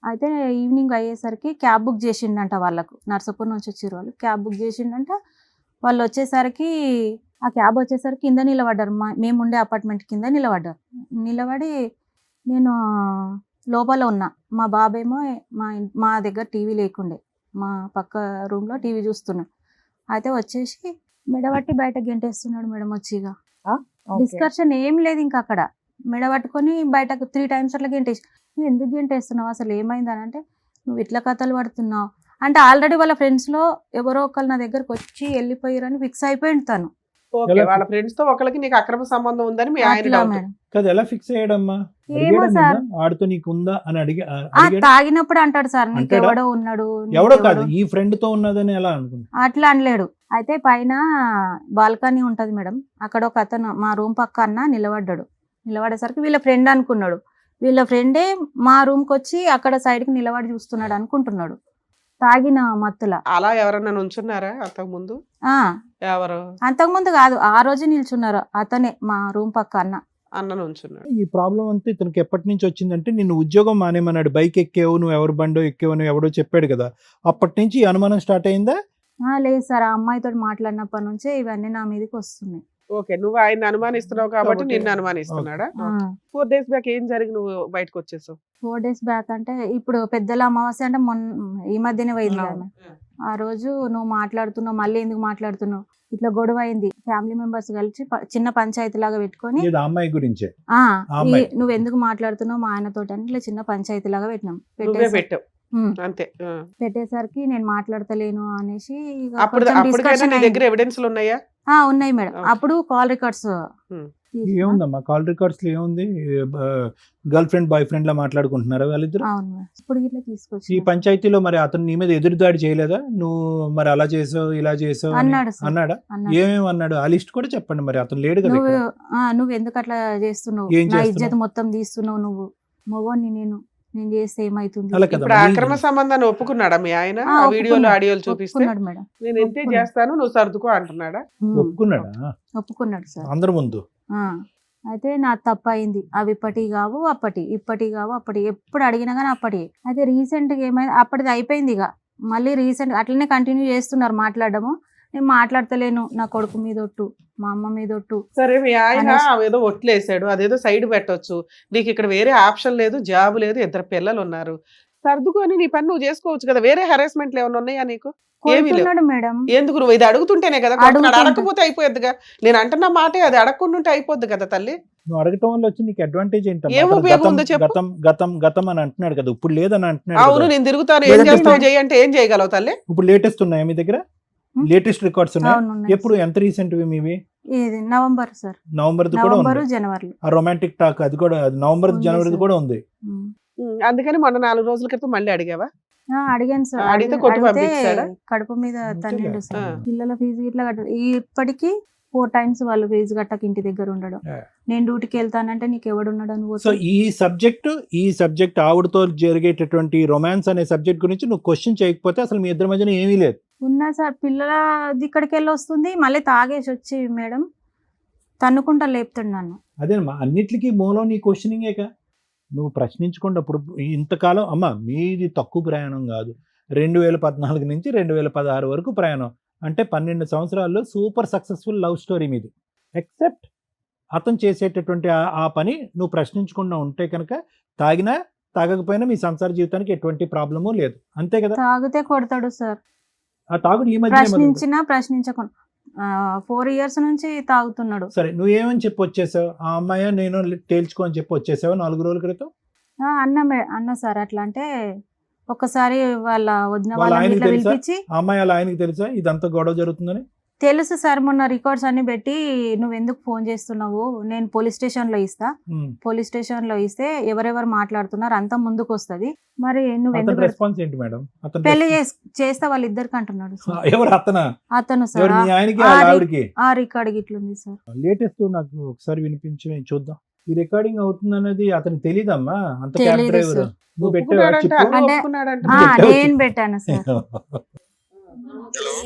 అయితే ఈవినింగ్ అయ్యేసరికి క్యాబ్ బుక్ చేసిండంట వాళ్ళకు, నర్సాపూర్ నుంచి వచ్చారు వాళ్ళు, క్యాబ్ బుక్ చేసిండంట. వాళ్ళు వచ్చేసరికి ఆ క్యాబ్ వచ్చేసరికి కింద నిలబడ్డారు, మేము ఉండే అపార్ట్మెంట్ కింద నిలబడి నేను లోపల ఉన్నా, మా బాబేమో మా దగ్గర టీవీ లేకుండే, మా పక్క రూమ్లో టీవీ చూస్తున్నాం. అయితే వచ్చేసి మెడబట్టి బయట గెంటేస్తున్నాడు మేడం వచ్చి. ఇక డిస్కషన్ ఏం లేదు ఇంకా అక్కడ, మెడబట్టుకొని బయటకు 3 times అట్లా గెంటేసి, నువ్వు ఎందుకు గెంటేస్తున్నావు, అసలు ఏమైందని అంటే, నువ్వు ఇట్లా కథలు పడుతున్నావు అంటే, ఆల్రెడీ వాళ్ళ ఫ్రెండ్స్లో ఎవరో ఒకరు నా దగ్గరకు వచ్చి వెళ్ళిపోయారని ఫిక్స్ అయిపోయింది తను. ఓకే, వాళ్ళ ఫ్రెండ్స్ తో ఒకరికి నీకు అక్రమ సంబంధం ఉందని మీ ఆయన అట్లా doubt. మేడం. కదా ఎలా ఫిక్స్ అయ్యాడమ్మా? ఏమో అడిగాడా సార్. నిన్ను? ఆడితో నీకు ఉందా అని అడిగాడా? తాగినప్పుడు అంటాడు సార్, నీకు అంటాడా? ఎవడో ఉన్నాడు, ఎవడో నీకెవడో- కాదు, ఈ ఫ్రెండ్ తో ఉన్నదని ఎలా అనుకున్నా? అట్లా అనలేడు. అయితే పైన బాల్కనీ ఉంటది మేడం, అక్కడ ఒక అతను మా రూమ్ పక్క అన్న నిలబడేసరికి వీళ్ళ ఫ్రెండ్ అనుకున్నాడు. వీళ్ళ ఫ్రెండే మా రూమ్కి వచ్చి అక్కడ సైడ్కి నిలబడి చూస్తున్నాడు అనుకుంటున్నాడు, తాగిన మత్తుల. అలా ఎవరన్నా నుంచున్నారా అంతకు ముందు? ఆ ఎవరు? అంతకుముందు కాదు, ఆ రోజు నిల్చున్నారు, అతనే మా రూమ్ పక్క అన్న నుంచున్నాడు. ఈ ప్రాబ్లం అంతా ఇతనికి ఎప్పటి నుంచి వచ్చిందంటే, నిన్ను ఉద్యోగం మానేమన్నాడు, బైక్ ఎక్కేవు, నువ్వు ఎవరు బండో ఎక్కేవు అని ఎవడో చెప్పాడు కదా, అప్పటి నుంచి ఈ అనుమానం స్టార్ట్ అయిందా? లేదు సార్, ఆ అమ్మాయితో మాట్లాడినప్పటి నుంచే ఇవన్నీ నా మీదకి వస్తున్నాయి. ఓకే, నువ్వు ఆయన అనుమానిస్తున్నావు కాబట్టి కాబట్టి- నిన్ను అనుమానిస్తున్నాడా? ఆ, 4 days బ్యాక్ ఏం జరిగి నువ్వు బయటకు వచ్చేసావు? 4 days బ్యాక్ అంటే, ఇప్పుడు పెద్దల అమావాస్య అంటే ఈ మధ్యనే పోయింది కదా మేడం. ఆ రోజు నువ్వు మాట్లాడుతున్నావు, మళ్ళీ ఎందుకు మాట్లాడుతున్నావు, ఇట్లా గొడవ అయింది, ఫ్యామిలీ మెంబర్స్ కలిసి చిన్న పంచాయతీ లాగా పెట్టుకొని, ఇది ఆ అమ్మాయి గురించే. ఈ నువ్వు ఎందుకు మాట్లాడుతున్నావు మా ఆయనతోటి అని ఇట్లా చిన్న పంచాయతీ లాగా పెట్టినాం. నువ్వే పెట్టావు ఉమ్. అంతే. పెట్టేసరికి నేను మాట్లాడతలేను అనేసి ఇక అప్పుడు కొంచెం అప్పటికైనా discussion నీ అయింది. దగ్గర ఎవిడెన్స్లు ఉన్నాయా? ఉన్నాయి మేడం. Okay. అప్పుడు కాల్ రికార్డ్స్ ఏముందమ్మా కాల్ రికార్డ్స్ లో ఏముంది? గర్ల్ ఫ్రెండ్ బాయ్ ఫ్రెండ్ లా మాట్లాడుకుంటున్నారా వాళ్ళిద్దరు? అవును మేడం. ఇప్పుడు ఇట్లా ఈ తీసుకొచ్చి పంచాయతీలో మరి అతను నీ మీద ఎదురుదాడి చేయలేదా? నువ్వు మరి అలా చేసావు ఇలా చేసావు అని అన్నాడు సార్. అన్నాడా? అన్నాడు. ఏమేమి అన్నాడు? ఆ లిస్ట్ కూడా చెప్పండి, మరి అతను లేడు కదా నువ్వు ఇక్కడ. నువ్వు ఎందుకు అట్లా చేస్తున్నావు, ఏం నా చేస్తున్నావు? ఇజ్జత్ మొత్తం తీస్తున్నావు, నువ్వు మొగోని నేను చేస్తే ఏమైతుంది. అలా కదా ఇప్పుడు ఆ మరి. అక్రమ సంబంధాన్ని ఒప్పుకున్నాడా మీ ఆయన? ఆ, ఆ వీడియోలు ఒప్పుకున్నాడు. ఆడియోలు చూపిస్తే ఒప్పుకున్నాడు మేడం. నేను ఇంతే ఒప్పుకున్నాడు. చేస్తాను నువ్వు సర్దుకో అంటున్నాడా? ఒప్పుకున్నాడా? ఒప్పుకున్నాడు సార్. అందరి ముందు? ఆ, అయితే నా తప్పు అయింది, అవి ఇప్పటి కావు అప్పటి ఎప్పుడు అడిగినా కానీ అప్పటి. అయితే రీసెంట్గా ఏమైంది, అప్పటిది అయిపోయింది. ఇక మళ్ళీ రీసెంట్ అట్లనే కంటిన్యూ చేస్తున్నారు మాట్లాడము. నేను మాట్లాడతలేను, నా కొడుకు మీద ఒట్టు, మా అమ్మ మీద ఒట్టు. సరే, మీ ఆయన అనేసి- ఏదో ఒట్లేసాడు, అదేదో సైడ్ పెట్టొచ్చు, నీకు ఇక్కడ వేరే ఆప్షన్ లేదు, జాబ్ లేదు, 2 పిల్లలు ఉన్నారు, సర్దుకొని నీ పని నువ్వు చేసుకోవచ్చు కదా. వేరే హెరాస్మెంట్లు ఏమైనా ఉన్నాయా నీకు? ఏమీ లేవు. కొడుతున్నాడు మేడం. ఎందుకు నువ్వు ఇది అడుగుతుంటేనే కదా కొడుతున్నాడు. అడుగుతుంటే. అడగకపోతే అయిపోద్దిగా. నేను అంటున్న మాటే అది, అడగకుండా ఉంటే అయిపోద్ది కదా తల్లి. నువ్వు అడగటం వల్ల వచ్చి నీకు అడ్వాంటేజ్ ఏంటమ్మా? ఏం అతను ఉపయోగం గతం ఉందో చెప్పు. గతం గతం గతం అని అంటున్నాడు కదా, ఇప్పుడు లేదని అంటున్నాడు అవును, కదా. నేను తిరుగుతాను, ఏం లేదంటే చేస్తావు ఇప్పుడు- చేయంటే ఏం చేయగలవు తల్లి? ఇప్పుడు లేటెస్ట్ ఉన్నాయా మీ దగ్గర? హ్మ్? లేటెస్ట్ రికార్డ్స్ ఉన్నాయి? అవును, ఉన్నాయి. ఎప్పుడు ఎంత రీసెంట్ మీవి? ఇది నవంబర్ సార్, నవంబర్ కూడా నవంబర్ ఉంది జనవరిలో. ఆ రొమాంటిక్ టాక్, అది కూడా నవంబర్ ఉంది జనవరి సార్. కూడా ఉంది. అందుకని మొన్న 4 రోజుల క్రితం మళ్ళీ అడిగావా? అడిగాను సార్. అడిగితే కొట్టి పంపించాడా? కడుపు మీద తన్నిండు సార్. ఆ. పిల్లల ఫీజు ఇట్లా ఇప్పటికీ 4 times వాళ్ళు ఫీజు కట్టక ఇంటి దగ్గర ఉండడం. Yeah. నేను డ్యూటీకి వెళ్తానంటే నీకు ఎవడున్నాడు అని సో పోతే ఈ సబ్జెక్ట్ ఆవిడతో జరిగేటటువంటి రొమాన్స్ అనే సబ్జెక్ట్ గురించి నువ్వు క్వశ్చన్ చేయకపోతే అసలు మీ ఇద్దరి మధ్యన ఏమీ లేదు. ఉన్నా సార్. పిల్లల ఇక్కడికి వెళ్ళి వస్తుంది, మళ్ళీ తాగేసి వచ్చి మేడం తన్నుకుంటా లేపుతాడు నన్ను. అదేనమ్మా, అన్నిటికీ మూలం నీ క్వశ్చనింగేక. నువ్వు ప్రశ్నించుకున్నప్పుడు ఇంతకాలం అమ్మ మీది తక్కువ ప్రయాణం కాదు, 2014 నుంచి 2016 వరకు ప్రయాణం అంటే 12 సంవత్సరాల్లో సూపర్ సక్సెస్ఫుల్ లవ్ స్టోరీ మీది. ఎక్సెప్ట్ అతను చేసేటటువంటి ఆ పని నువ్వు ప్రశ్నించకుండా ఉంటే కనుక తాగినా తాగకపోయినా మీ సంసార జీవితానికి ఎటువంటి ప్రాబ్లము లేదు, అంతే కదా. తాగితే కొడతాడు సార్. ఆ తాగుడు ఈ మధ్య ప్రశ్నించినా ప్రశ్నించకుండా 4 years నుంచి తాగుతున్నాడు. సరే, నువ్వేమని చెప్పి వచ్చేసావు? ఆ అమ్మాయి నేను తేల్చుకో అని చెప్పి వచ్చేసావు 4 రోజుల క్రితం. అన్న సార్ అట్లా అంటే ఒక్కసారి వాళ్ళ వదిన వాళ్ళ వాళ్ళని ఆయనకి ఇట్లా తెలుసా? పిలిపించి, ఆ అమ్మాయి వాళ్ళ ఆయనకి తెలుసా ఇదంతా గొడవ జరుగుతుందని? తెలుసు సార్, మొన్న రికార్డ్స్ అన్ని పెట్టి నువ్వు ఎందుకు ఫోన్ చేస్తున్నావు, నేను పోలీస్ స్టేషన్ లో ఇస్తా, పోలీస్ స్టేషన్ లో ఇస్తే ఎవరెవరు మాట్లాడుతున్నారు అంతా ముందుకు వస్తది, మరి నువ్వు అతని ఎందుకు రెస్పాన్స్ ఏంటి మేడం? అతను పెళ్లి చేస్తా వాళ్ళిద్దరికి అంటున్నాడు సార్. ఎవరు అతనా? అతను ఎవరు, సార్. మీ ఆయనకి వాళ్ళ ఆవిడకి? ఆ రికార్డ్ ఇట్లుంది సార్. లేటెస్ట్ నాకు ఒకసారి వినిపించి చూద్దాం. ఈ రికార్డింగ్ అవుతుంది అన్నది అతనికి తెలీదమ్మా. అంత తెలీదు క్యాబ్ డ్రైవర్ సార్. నువ్వు పెట్టావా ఒప్పుకున్నాడంట, చిప్పు? అన్ని అంటే- ఒప్పుకున్నాడంట. నేను పెట్టాను సార్.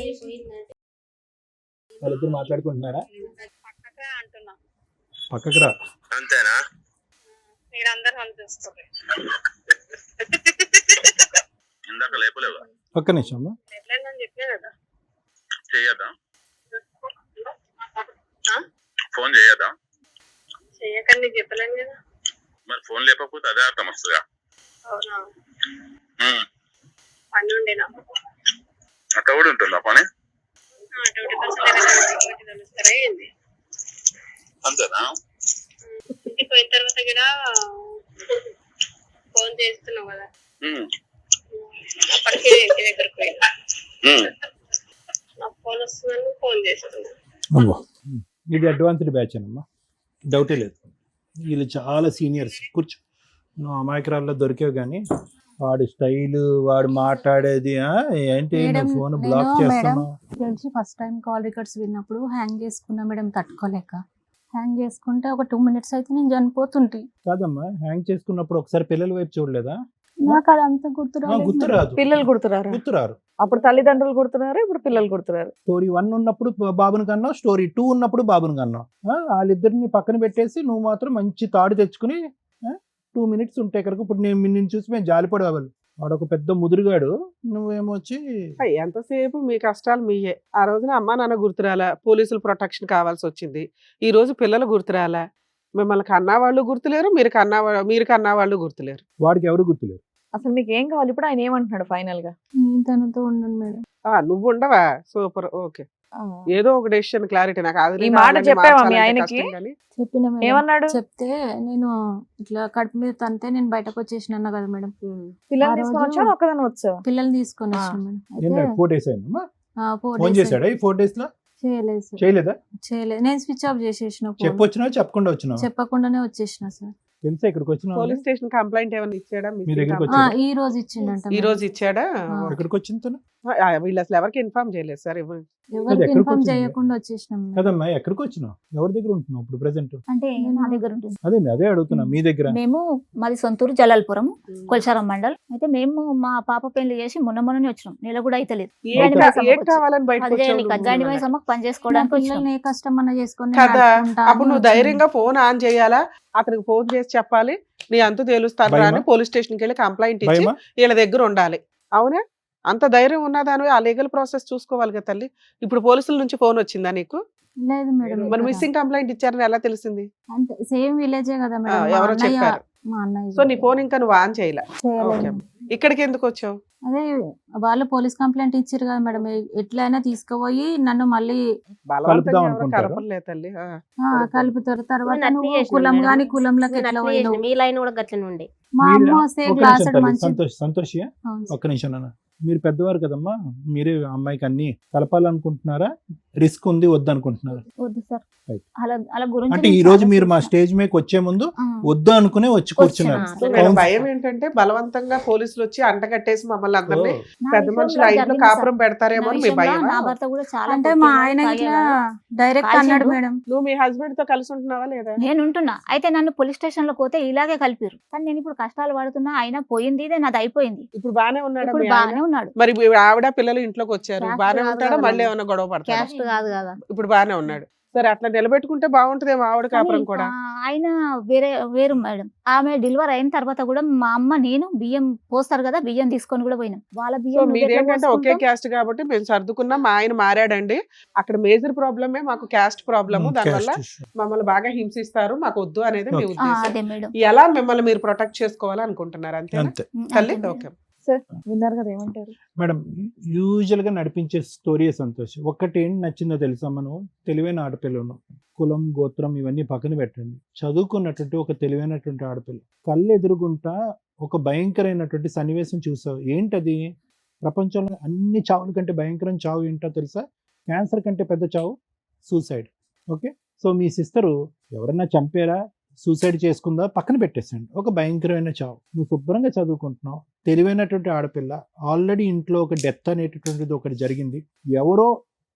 వాళ్ళిద్దరు మాట్లాడుకుంటున్నారా? పక్కగా అంటున్నా. పక్కకు రా. అంతేనా? మీరందరూ అనిపిస్తుంది. ఇందాక లేపలేవా? ఒక్క నిమిషం అమ్మా. ఎట్లయిందని చెప్పే కదా. చెయ్యదా? ఆ? ఫోన్ చేయదా? చెయ్యకండి నీకు చెప్పలేను కదా. మరి ఫోన్ లేకపోతే అదే అర్థం వస్తుందా? అవునా? ఉమ్. పని ఉండే నాకు. అక్కడ కూడా ఉంటుందా పని? డ్యూటీ కోసం డ్యూటీ తెలుస్తారా ఏంది? అంతేనా? ఇంటికి పోయిన తర్వాత కూడా ఫోన్ చేస్తున్నావు కదా. ఉమ్. అప్పటికే ఇంటి దగ్గరకు పోయినా. ఉమ్. నాకు ఫోన్ వస్తుందని ఫోన్ చేస్తున్నా. అమ్మో. ఇది అడ్వాన్స్డ్ బ్యాచ్ అమ్మా, డౌటే లేదు. వీళ్ళు చాలా సీనియర్స్. కూర్చో, నువ్వు అమాయకురాల్లో దొరికేవు కానీ వాడి స్టైల్, వాడు మాట్లాడేది ఏంటి? మేడం, నువ్వు ఫోన్ బ్లాక్ నేను చేస్తున్నావు. తెలిసి ఫస్ట్ టైం కాల్ రికార్డ్స్ విన్నప్పుడు హ్యాంగ్ చేసుకున్నా మేడం, తట్టుకోలేక. హ్యాంగ్ చేసుకుంటే ఒక 2 minutes అయితే నేను చనిపోతుంటే. కాదమ్మా, హ్యాంగ్ చేసుకున్నప్పుడు ఒకసారి పిల్లల వైపు చూడలేదా? నాకు అదంతా గుర్తు రాలేదు మేడం. గుర్తురాదు. పిల్లలు గుర్తురారు. గుర్తురారు. అప్పుడు తల్లిదండ్రులు గుర్తున్నారు, ఇప్పుడు పిల్లలు గుర్తురారు. స్టోరీ 1 ఉన్నప్పుడు బాబుని కన్నావు, స్టోరీ 2 ఉన్నప్పుడు బాబుని కన్నావు. వాళ్ళిద్దరిని పక్కన పెట్టేసి నువ్వు మాత్రం మంచి తాడు తెచ్చుకుని 2 minutes ఉంటే కనుక ఇప్పుడు నిన్ను చూసి మేము జాలిపడేవాళ్ళు. వాడు ఒక పెద్ద ముదురుగాడు, నువ్వేమో వచ్చి ఎంతసేపు మీ కష్టాలు మీయే. ఆ రోజున అమ్మా నాన్న గుర్తురాలా, పోలీసులు ప్రొటెక్షన్ కావాల్సి వచ్చింది. ఈ రోజు పిల్లలు గుర్తురాలా, మిమ్మల్ని కన్నా వాళ్ళు గుర్తులేరు, మీరు కన్నా వాళ్ళు గుర్తులేరు. వాడికి ఎవరు గుర్తులేరు. అసలు మీకు ఏం కావాలి ఇప్పుడు? ఆయన ఏమంటున్నాడు ఫైనల్ గా? నేను తనతో ఉండను మేడం. నువ్వు ఉండవా? Super, okay. ఏదో ఒక డెసిషన్ క్లారిటీ. నాకు అది ఈ మాట చెప్పావా మీ ఆయనకి? చెప్పిన మేడం. ఏమన్నాడు? చెప్తే నేను ఇట్లా కడుపు మీద తంతే నేను బయటకు వచ్చేసిన అన్న కదా మేడం. పిల్లల్ని ఆ తీసుకొని రోజు- వచ్చావా ఒక్కదాని వచ్చావా? పిల్లల్ని తీసుకొని వచ్చిన మేడం. అయితే 4 days అయిందమ్మా. 4 ఫోన్ days చేశాడా ఈ 4 days లో? చేయలేదు సార్. చేయలేదా? చేయలేదు. నేను స్విచ్ ఆఫ్ చేసేసిన phone. చెప్పొచ్చినా చెప్పకుండా వచ్చినావు? చెప్పకుండానే వచ్చేసిన సార్. తెలుసా ఇక్కడికి వచ్చినావు? పోలీస్ స్టేషన్ కంప్లైంట్ ఏమైనా ఇచ్చాడా? మీ దగ్గరికి ఆ, వచ్చాడా? ఈ రోజు ఇచ్చిండంట ఈ మేడం. రోజు ఇచ్చాడా? ఎక్కడికి వచ్చింది తను? వీళ్ళు అసలు ఎవరికి ఇన్ఫార్మ్ చేయలేదు సార్. ఎవరికి ఎక్కడికి ఇన్ఫార్మ్ వచ్చింది? చేయకుండా వచ్చేసినాం మేడం. కదమ్మా, ఎక్కడికి వచ్చినావు? ఎవరి దగ్గర ఉంటున్నావు ఇప్పుడు ప్రెసెంట్? అంటే నా దగ్గర ఉంటుంది. అదే అడుగుతున్నా, మీ దగ్గర. మేము మాది సొంతూరు జలాల్పురం, కొల్చారం మండల్. అయితే మేము మా పాప పెళ్లి చేసి మొన్ననే వచ్చినాం, నెల కూడా అయితే లేదు. ఏం కావాలని బయటకు గండి మైసమ్మకు పని చేసుకోవడానికి వచ్చినాం. పిల్లల్ని ఏ కష్టం అన్న చేసుకొని కదా. నడుపుకుంటా అని అప్పుడు నువ్వు వచ్చినాం. ధైర్యంగా ఫోన్ ఆన్ చేయాలా, అతనికి ఫోన్ చేసి చెప్పాలి, నీ అంతు తేలుస్తాను భయమా? రాని పోలీస్ స్టేషన్కి వెళ్ళి కంప్లైంట్ ఇచ్చి భయమా? వీళ్ళ దగ్గర ఉండాలి. అవునా? అంత ధైర్యం ఉన్నదానివి ఆ లీగల్ ప్రాసెస్ చూసుకోవాలి కదా తల్లి. ఇప్పుడు పోలీసుల నుంచి ఫోన్ వచ్చిందా నీకు? లేదు మేడం. మరి ఇక్కడ. మిస్సింగ్ కంప్లైంట్ ఇచ్చారని ఎలా తెలిసింది? అంతే సేమ్ విలేజే కదా మేడం. మా ఎవరో అన్నయ్య- చెప్పారు. మా అన్నయ్య సో నీ ఫోన్ ఇంకా నువ్వు ఆన్ చేయలే. చేయలేదు. ఓకే. ఇక్కడికి ఎందుకు వచ్చావు? అదే వాళ్ళు పోలీస్ కంప్లైంట్ ఇచ్చారు కదా మేడం, ఎట్లయినా తీసుకుపోయి నన్ను మళ్ళీ బలవంతంగా కలుపుదాం ఎవరో అనుకుంటారా? కలపలే తల్లి. కలుపుతారు. తర్వాత నేను నువ్వు అట్నే చేసిన కులం మేడం. గాని కులంలోకి ఎట్లా అట్లే పోయినావు? చేసిన. మీ లైన్ కూడా గట్లనే ఉండే. మా అమ్మ వస్తే ఒక గ్లాస్ నిమిషం తల్లి, మంచి సంతోషియా అవును. ఒక్క నిమిషం నాన్న. మీరు పెద్దవారు కదమ్మా, మీరే అమ్మాయికి అన్ని కలపాలనుకుంటున్నారా, రిస్క్ ఉంది వద్దనుకుంటున్నారా? వద్దు సార్. Right. అలా గురించి అంటే నేను ఈ రోజు చాలా మీరు మా చూసా. స్టేజ్ మీదకి వచ్చే ముందు ఆ, వద్దు అనుకునే వచ్చి కూర్చున్నారు. వచ్చాను. సో మేడం అవును. భయం ఏంటంటే బలవంతంగా పోలీసులు వచ్చి అంటగట్టేసి మమ్మల్ని అందరినీ నా పెద్ద విషయంలో మనుషులు ఆ ఇంట్లో జరిగింది సార్. కాపురం పెడతారేమో నా అని మీ విషయంలో భయమా? నా భర్త కూడా చాలా అంటే మా కొట్టేవాడు, ఆయన ఇట్లా తాగేవాడు. డైరెక్ట్ కాల్చిండు. అన్నాడు మేడం. నువ్వు మీ హస్బెండ్ తో కలిసి ఉంటున్నావా లేదా? నేను ఉంటున్నా, అయితే నన్ను పోలీస్ స్టేషన్ లో పోతే ఇలాగే కలిపారు. కానీ నేను ఇప్పుడు కష్టాలు పడుతున్నా, అయినా పోయింది ఇదే నాది అయిపోయింది. ఇప్పుడు బానే ఉన్నాడా ఇప్పుడు మీ ఆయన? బాగానే ఉన్నాడు. మరి మీ ఆవిడ పిల్లలు ఇంట్లోకి వచ్చారు, క్యాస్ట్ బానే కాదు ఉంటాడా? కదా మళ్ళీ మరి. ఏమైనా గొడవ పడతాడా? క్యాస్ట్ కాదు కదా. ఇప్పుడు బానే ఉన్నాడు. సరే అట్లా నిలబెట్టుకుంటే బాగుంటదేమో ఆవిడ కానీ, కాపురం కూడా. ఆయన వేరు మేడం. ఆమె డెలివర్ అయిన తర్వాత కూడా మా అమ్మ నేను బియ్యం పోస్తారు కదా, బియ్యం తీసుకొని కూడా పోయినాం. వాళ్ళ సో బియ్యం నువ్వు ఎట్లా మీదేంటంటే ఒకే పోసుకుంటావు? క్యాస్ట్ కాబట్టి మేము సర్దుకున్నాం. మా ఆయన మారాడండి. అక్కడ మేజర్ ప్రాబ్లమే మాకు క్యాస్ట్ ప్రాబ్లము. దానివల్ల Caste issue. మమ్మల్ని బాగా హింసిస్తారు, మాకు వద్దు అనేది మీ Okay. ఉద్దేశం. అదే మేడం. ఎలా మిమ్మల్ని మీరు ప్రొటెక్ట్ చేసుకోవాలనుకుంటున్నారు అంతేనా అంతే తల్లి? అంతే మేడం. ఓకే. సార్ విన్నారు కదా, ఏమంటారు? మేడం. యూజువల్ గా నడిపించే స్టోరీ సంతోష్. ఒక్కటి ఏం నచ్చిందో తెలుసా, మనం తెలివైన ఆడపిల్లను, కులం గోత్రం ఇవన్నీ పక్కన పెట్టండి, చదువుకున్నటువంటి ఒక తెలివైనటువంటి ఆడపిల్ల కళ్ళు ఎదురుగుంటా ఒక భయంకరమైనటువంటి సన్నివేశం చూసావు. ఏంటది? ప్రపంచంలో అన్ని చావుల కంటే భయంకరమైన చావు ఏంటో తెలుసా? క్యాన్సర్ కంటే పెద్ద చావు సూసైడ్. ఓకే, సో మీ సిస్టరు ఎవరన్నా చంపారా, సూసైడ్ చేసుకుందా, పక్కన పెట్టేసండి. ఒక భయంకరమైన చావు. నువ్వు శుభ్రంగా చదువుకుంటున్నావు, తెలివైనటువంటి ఆడపిల్ల, ఆల్రెడీ ఇంట్లో ఒక డెత్ అనేటటువంటిది ఒకటి జరిగింది. ఎవరో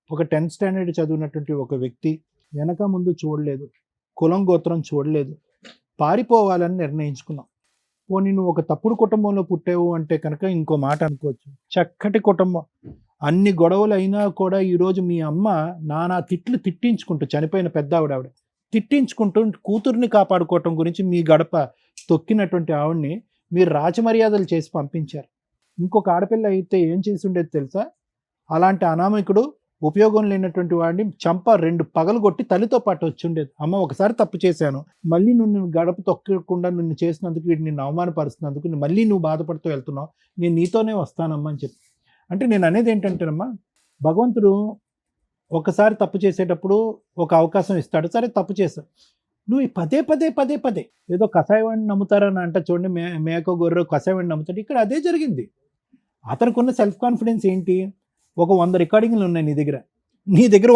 ఒక 10th స్టాండర్డ్ చదివినటువంటి ఒక వ్యక్తి వెనక ముందు చూడలేదు, కులం గోత్రం చూడలేదు, పారిపోవాలని నిర్ణయించుకున్నావు. పోనీ నువ్వు ఒక తప్పుడు కుటుంబంలో పుట్టావు అంటే కనుక ఇంకో మాట అనుకోవచ్చు. చక్కటి కుటుంబం, అన్ని గొడవలు అయినా కూడా ఈరోజు మీ అమ్మ నానా తిట్లు తిట్టించుకుంటూ, చనిపోయిన పెద్ద ఆవిడ తిట్టించుకుంటూ కూతుర్ని కాపాడుకోవటం గురించి మీ గడప తొక్కినటువంటి ఆవిడ్ని మీరు రాజమర్యాదలు చేసి పంపించారు. ఇంకొక ఆడపిల్ల అయితే ఏం చేసి ఉండేది తెలుసా? అలాంటి అనామకుడు, ఉపయోగం లేనటువంటి వాడిని చంప 2 పగలు కొట్టి తల్లితో పాటు వచ్చి ఉండేది. అమ్మ ఒకసారి తప్పు చేశాను, మళ్ళీ నువ్వు గడప తొక్కకుండా నిన్ను చేసినందుకు, వీడిని నిన్ను అవమానపరుస్తున్నందుకు మళ్ళీ నువ్వు బాధపడుతూ వెళ్తున్నావు, నేను నీతోనే వస్తానమ్మా అని చెప్పి. అంటే నేను అనేది ఏంటంటేనమ్మా, భగవంతుడు ఒకసారి తప్పు చేసేటప్పుడు ఒక అవకాశం ఇస్తాడు. సరే తప్పు చేశావు, నువ్వు పదే పదే పదే పదే ఏదో కషాయవాడిని నమ్ముతారని అంట చూడండి, మేక గొర్రె కషాయవాడిని నమ్ముతాడు. ఇక్కడ అదే జరిగింది. అతనికి ఉన్న సెల్ఫ్ కాన్ఫిడెన్స్ ఏంటి? ఒక 100 రికార్డింగ్లు ఉన్నాయి నీ దగ్గర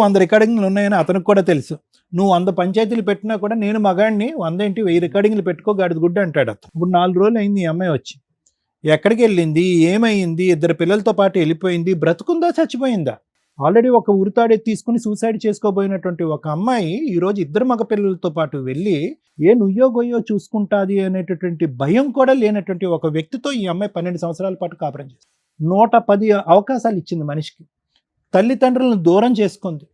100 రికార్డింగ్లు ఉన్నాయని అతనికి కూడా తెలుసు. నువ్వు 100 పంచాయతీలు పెట్టినా కూడా నేను మగాడిని 100 ఏంటి 1000 రికార్డింగ్లు పెట్టుకో గాడిద గుడ్డ అంటాడు అతను. ఇప్పుడు 4 రోజులు అయింది ఈ అమ్మాయి వచ్చి, ఎక్కడికి వెళ్ళింది, ఏమైంది, 2 పిల్లలతో పాటు వెళ్ళిపోయింది, బ్రతుకుందా చచ్చిపోయిందా? ఆల్రెడీ ఒక ఉరితాడే తీసుకుని సూసైడ్ చేసుకోబోయినటువంటి ఒక అమ్మాయి ఈరోజు 2 మగ పిల్లలతో పాటు వెళ్ళి ఏ నుయ్యో గొయ్యో చూసుకుంటాది అనేటటువంటి భయం కూడా లేనటువంటి ఒక వ్యక్తితో ఈ అమ్మాయి 12 సంవత్సరాల పాటు కాపురం చేస్తుంది. 110 అవకాశాలు ఇచ్చింది మనిషికి. తల్లిదండ్రులను దూరం చేసుకుంది.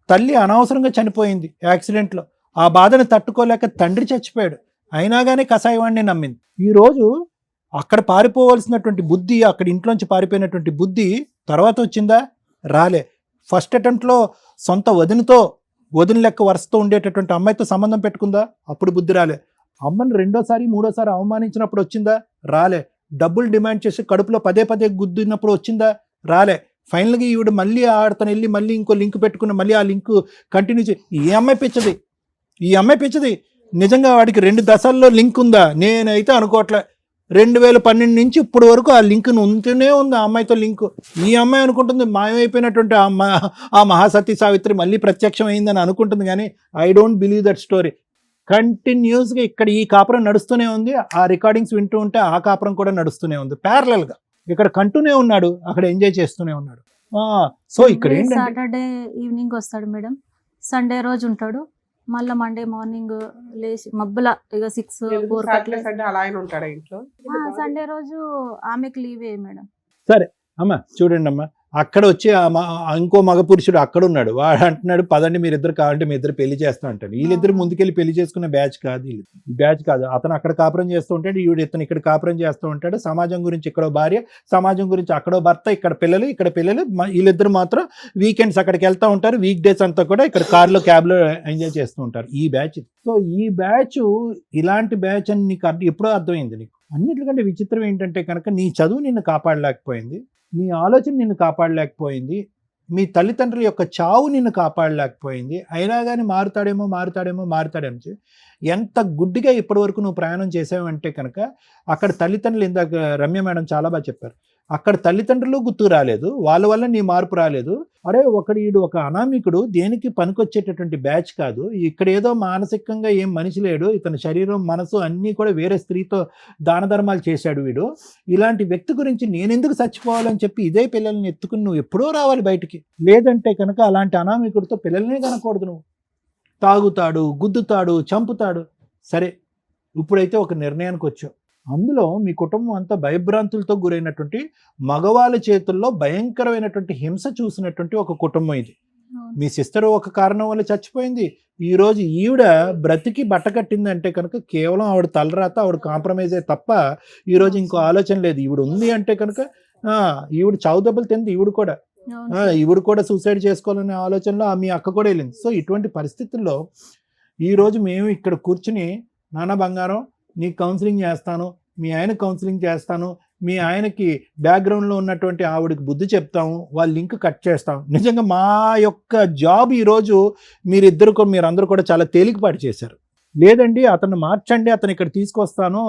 తల్లి అనవసరంగా చనిపోయింది యాక్సిడెంట్లో. ఆ బాధను తట్టుకోలేక తండ్రి చచ్చిపోయాడు. అయినా కానీ కషాయవాడిని నమ్మింది. ఈరోజు అక్కడ పారిపోవలసినటువంటి బుద్ధి, అక్కడ ఇంట్లోంచి పారిపోయినటువంటి బుద్ధి తర్వాత వచ్చిందా? రాలే. ఫస్ట్ అటెంప్ట్లో సొంత వదిన లెక్క వరుసతో ఉండేటటువంటి అమ్మాయితో సంబంధం పెట్టుకుందా? అప్పుడు బుద్ధి రాలే. అమ్మని 2వ సారి 3వ సారి అవమానించినప్పుడు వచ్చిందా? రాలే. డబ్బులు డిమాండ్ చేసి కడుపులో పదే పదే గుద్దినప్పుడు వచ్చిందా? రాలే. ఫైనల్గా ఈవిడ మళ్ళీ ఆడతను వెళ్ళి మళ్ళీ ఇంకో లింక్ పెట్టుకుని మళ్ళీ ఆ లింక్ కంటిన్యూ చేసి ఈ అమ్మాయి పిచ్చది. నిజంగా వాడికి 2 దశల్లో లింక్ ఉందా? నేనైతే అనుకోవట్లే. 2012 నుంచి ఇప్పుడు వరకు ఆ లింక్ ఉంటూనే ఉంది ఆ అమ్మాయితో లింక్. ఈ అమ్మాయి అనుకుంటుంది మాయమైపోయినటువంటి ఆ మహాసతీ సావిత్రి మళ్ళీ ప్రత్యక్షం అయిందని అనుకుంటుంది, కానీ I don't believe that story. కంటిన్యూస్గా ఇక్కడ ఈ కాపురం నడుస్తూనే ఉంది. ఆ రికార్డింగ్స్ వింటూ ఉంటే ఆ కాపురం కూడా నడుస్తూనే ఉంది ప్యారలల్గా. ఇక్కడ కంటూనే ఉన్నాడు, అక్కడ ఎంజాయ్ చేస్తూనే ఉన్నాడు. సో ఇక్కడ ఏంటంటే సాటర్డే ఈవినింగ్ వస్తాడు మేడం, సండే రోజు ఉంటాడు, మళ్ళీ మండే మార్నింగ్ లేచి మబ్బుల ఇక 6-4 సాటర్డే అలా ఆయన ఉంటాడా ఇంట్లో? సండే రోజు ఆమెకు లీవే మేడం. సరే అమ్మ చూడండి అమ్మ, అక్కడ వచ్చి ఇంకో మగ పురుషుడు అక్కడ ఉన్నాడు. వాడు అంటున్నాడు పదండి మీరిద్దరు కావాలంటే మీ ఇద్దరు పెళ్లి చేస్తా అంటాడు. వీళ్ళిద్దరు ముందుకెళ్ళి పెళ్లి చేసుకునే బ్యాచ్ కాదు. అతను అక్కడ కాపురం చేస్తూ ఉంటాడు, ఇతను ఇక్కడ కాపురం చేస్తూ ఉంటాడు. సమాజం గురించి ఇక్కడో భార్య, సమాజం గురించి అక్కడో భర్త, ఇక్కడ పిల్లలు వీళ్ళిద్దరు మాత్రం వీకెండ్స్ అక్కడికి వెళ్తూ ఉంటారు. వీక్ డేస్ అంతా కూడా ఇక్కడ కార్లో క్యాబ్లో ఎంజాయ్ చేస్తూ ఉంటారు ఈ బ్యాచ్. సో ఈ బ్యాచ్ ఇలాంటి బ్యాచ్ అని నీకు ఎప్పుడో అర్థమైంది. నీకు అన్నిటికంటే విచిత్రం ఏంటంటే కనుక నీ చదువు నిన్ను కాపాడలేకపోయింది, నీ ఆలోచన నిన్ను కాపాడలేకపోయింది, మీ తల్లిదండ్రుల యొక్క చావు నిన్ను కాపాడలేకపోయింది. అయినా కానీ మారుతాడేమో ఎంత గుడ్డిగా ఇప్పటి వరకు నువ్వు ప్రయాణం చేసావంటే కనుక అక్కడ తల్లిదండ్రులు, ఇందాక రమ్య మేడం చాలా బాగా చెప్పారు, అక్కడ తల్లిదండ్రులు గుర్తుకు రాలేదు, వాళ్ళ వల్ల నీ మార్పు రాలేదు. అరే వీడు ఒక అనామికుడు, దేనికి పనికొచ్చేటటువంటి బ్యాచ్ కాదు, ఇక్కడ ఏదో మానసికంగా ఏం మనిషి లేడు, ఇతని శరీరం మనసు అన్నీ కూడా వేరే స్త్రీతో దాన ధర్మాలు చేశాడు వీడు, ఇలాంటి వ్యక్తి గురించి నేనెందుకు చచ్చిపోవాలని చెప్పి ఇదే పిల్లల్ని ఎత్తుకుని నువ్వు ఎప్పుడో రావాలి బయటికి. లేదంటే కనుక అలాంటి అనామికుడితో పిల్లల్నే కనకూడదు. నువ్వు తాగుతాడు, గుద్దుతాడు, చంపుతాడు. సరే, ఇప్పుడైతే ఒక నిర్ణయానికి వచ్చావు. అందులో మీ కుటుంబం అంతా భయభ్రాంతులతో గురైనటువంటి, మగవాళ్ళ చేతుల్లో భయంకరమైనటువంటి హింస చూసినటువంటి ఒక కుటుంబం ఇది. మీ సిస్టర్ ఒక కారణం వల్ల చచ్చిపోయింది. ఈ రోజు ఈవిడ బ్రతికి బట్ట కట్టిందంటే కనుక కేవలం ఆవిడ తలరాత, ఆవిడ కాంప్రమైజ్ అయ్యే తప్ప ఈరోజు ఇంకో ఆలోచన లేదు. ఈవిడ ఉంది అంటే కనుక ఈవిడ చావు దెబ్బలు తింది. ఈవిడ కూడా సూసైడ్ చేసుకోవాలనే ఆలోచనలో మీ అక్క కూడా వెళ్ళింది. సో ఇటువంటి పరిస్థితుల్లో ఈరోజు మేము ఇక్కడ కూర్చుని, నాన్న బంగారం నీకు కౌన్సిలింగ్ చేస్తాను, మీ ఆయన కౌన్సిలింగ్ చేస్తాను, మీ ఆయనకి బ్యాక్గ్రౌండ్లో ఉన్నటువంటి ఆవిడకి బుద్ధి చెప్తాము, వాళ్ళ లింక్ కట్ చేస్తాం. నిజంగా మా యొక్క జాబ్ ఈరోజు మీరందరూ కూడా చాలా తేలికపాటు చేశారు. లేదండి అతను మార్చండి, అతను ఇక్కడ తీసుకొస్తాను,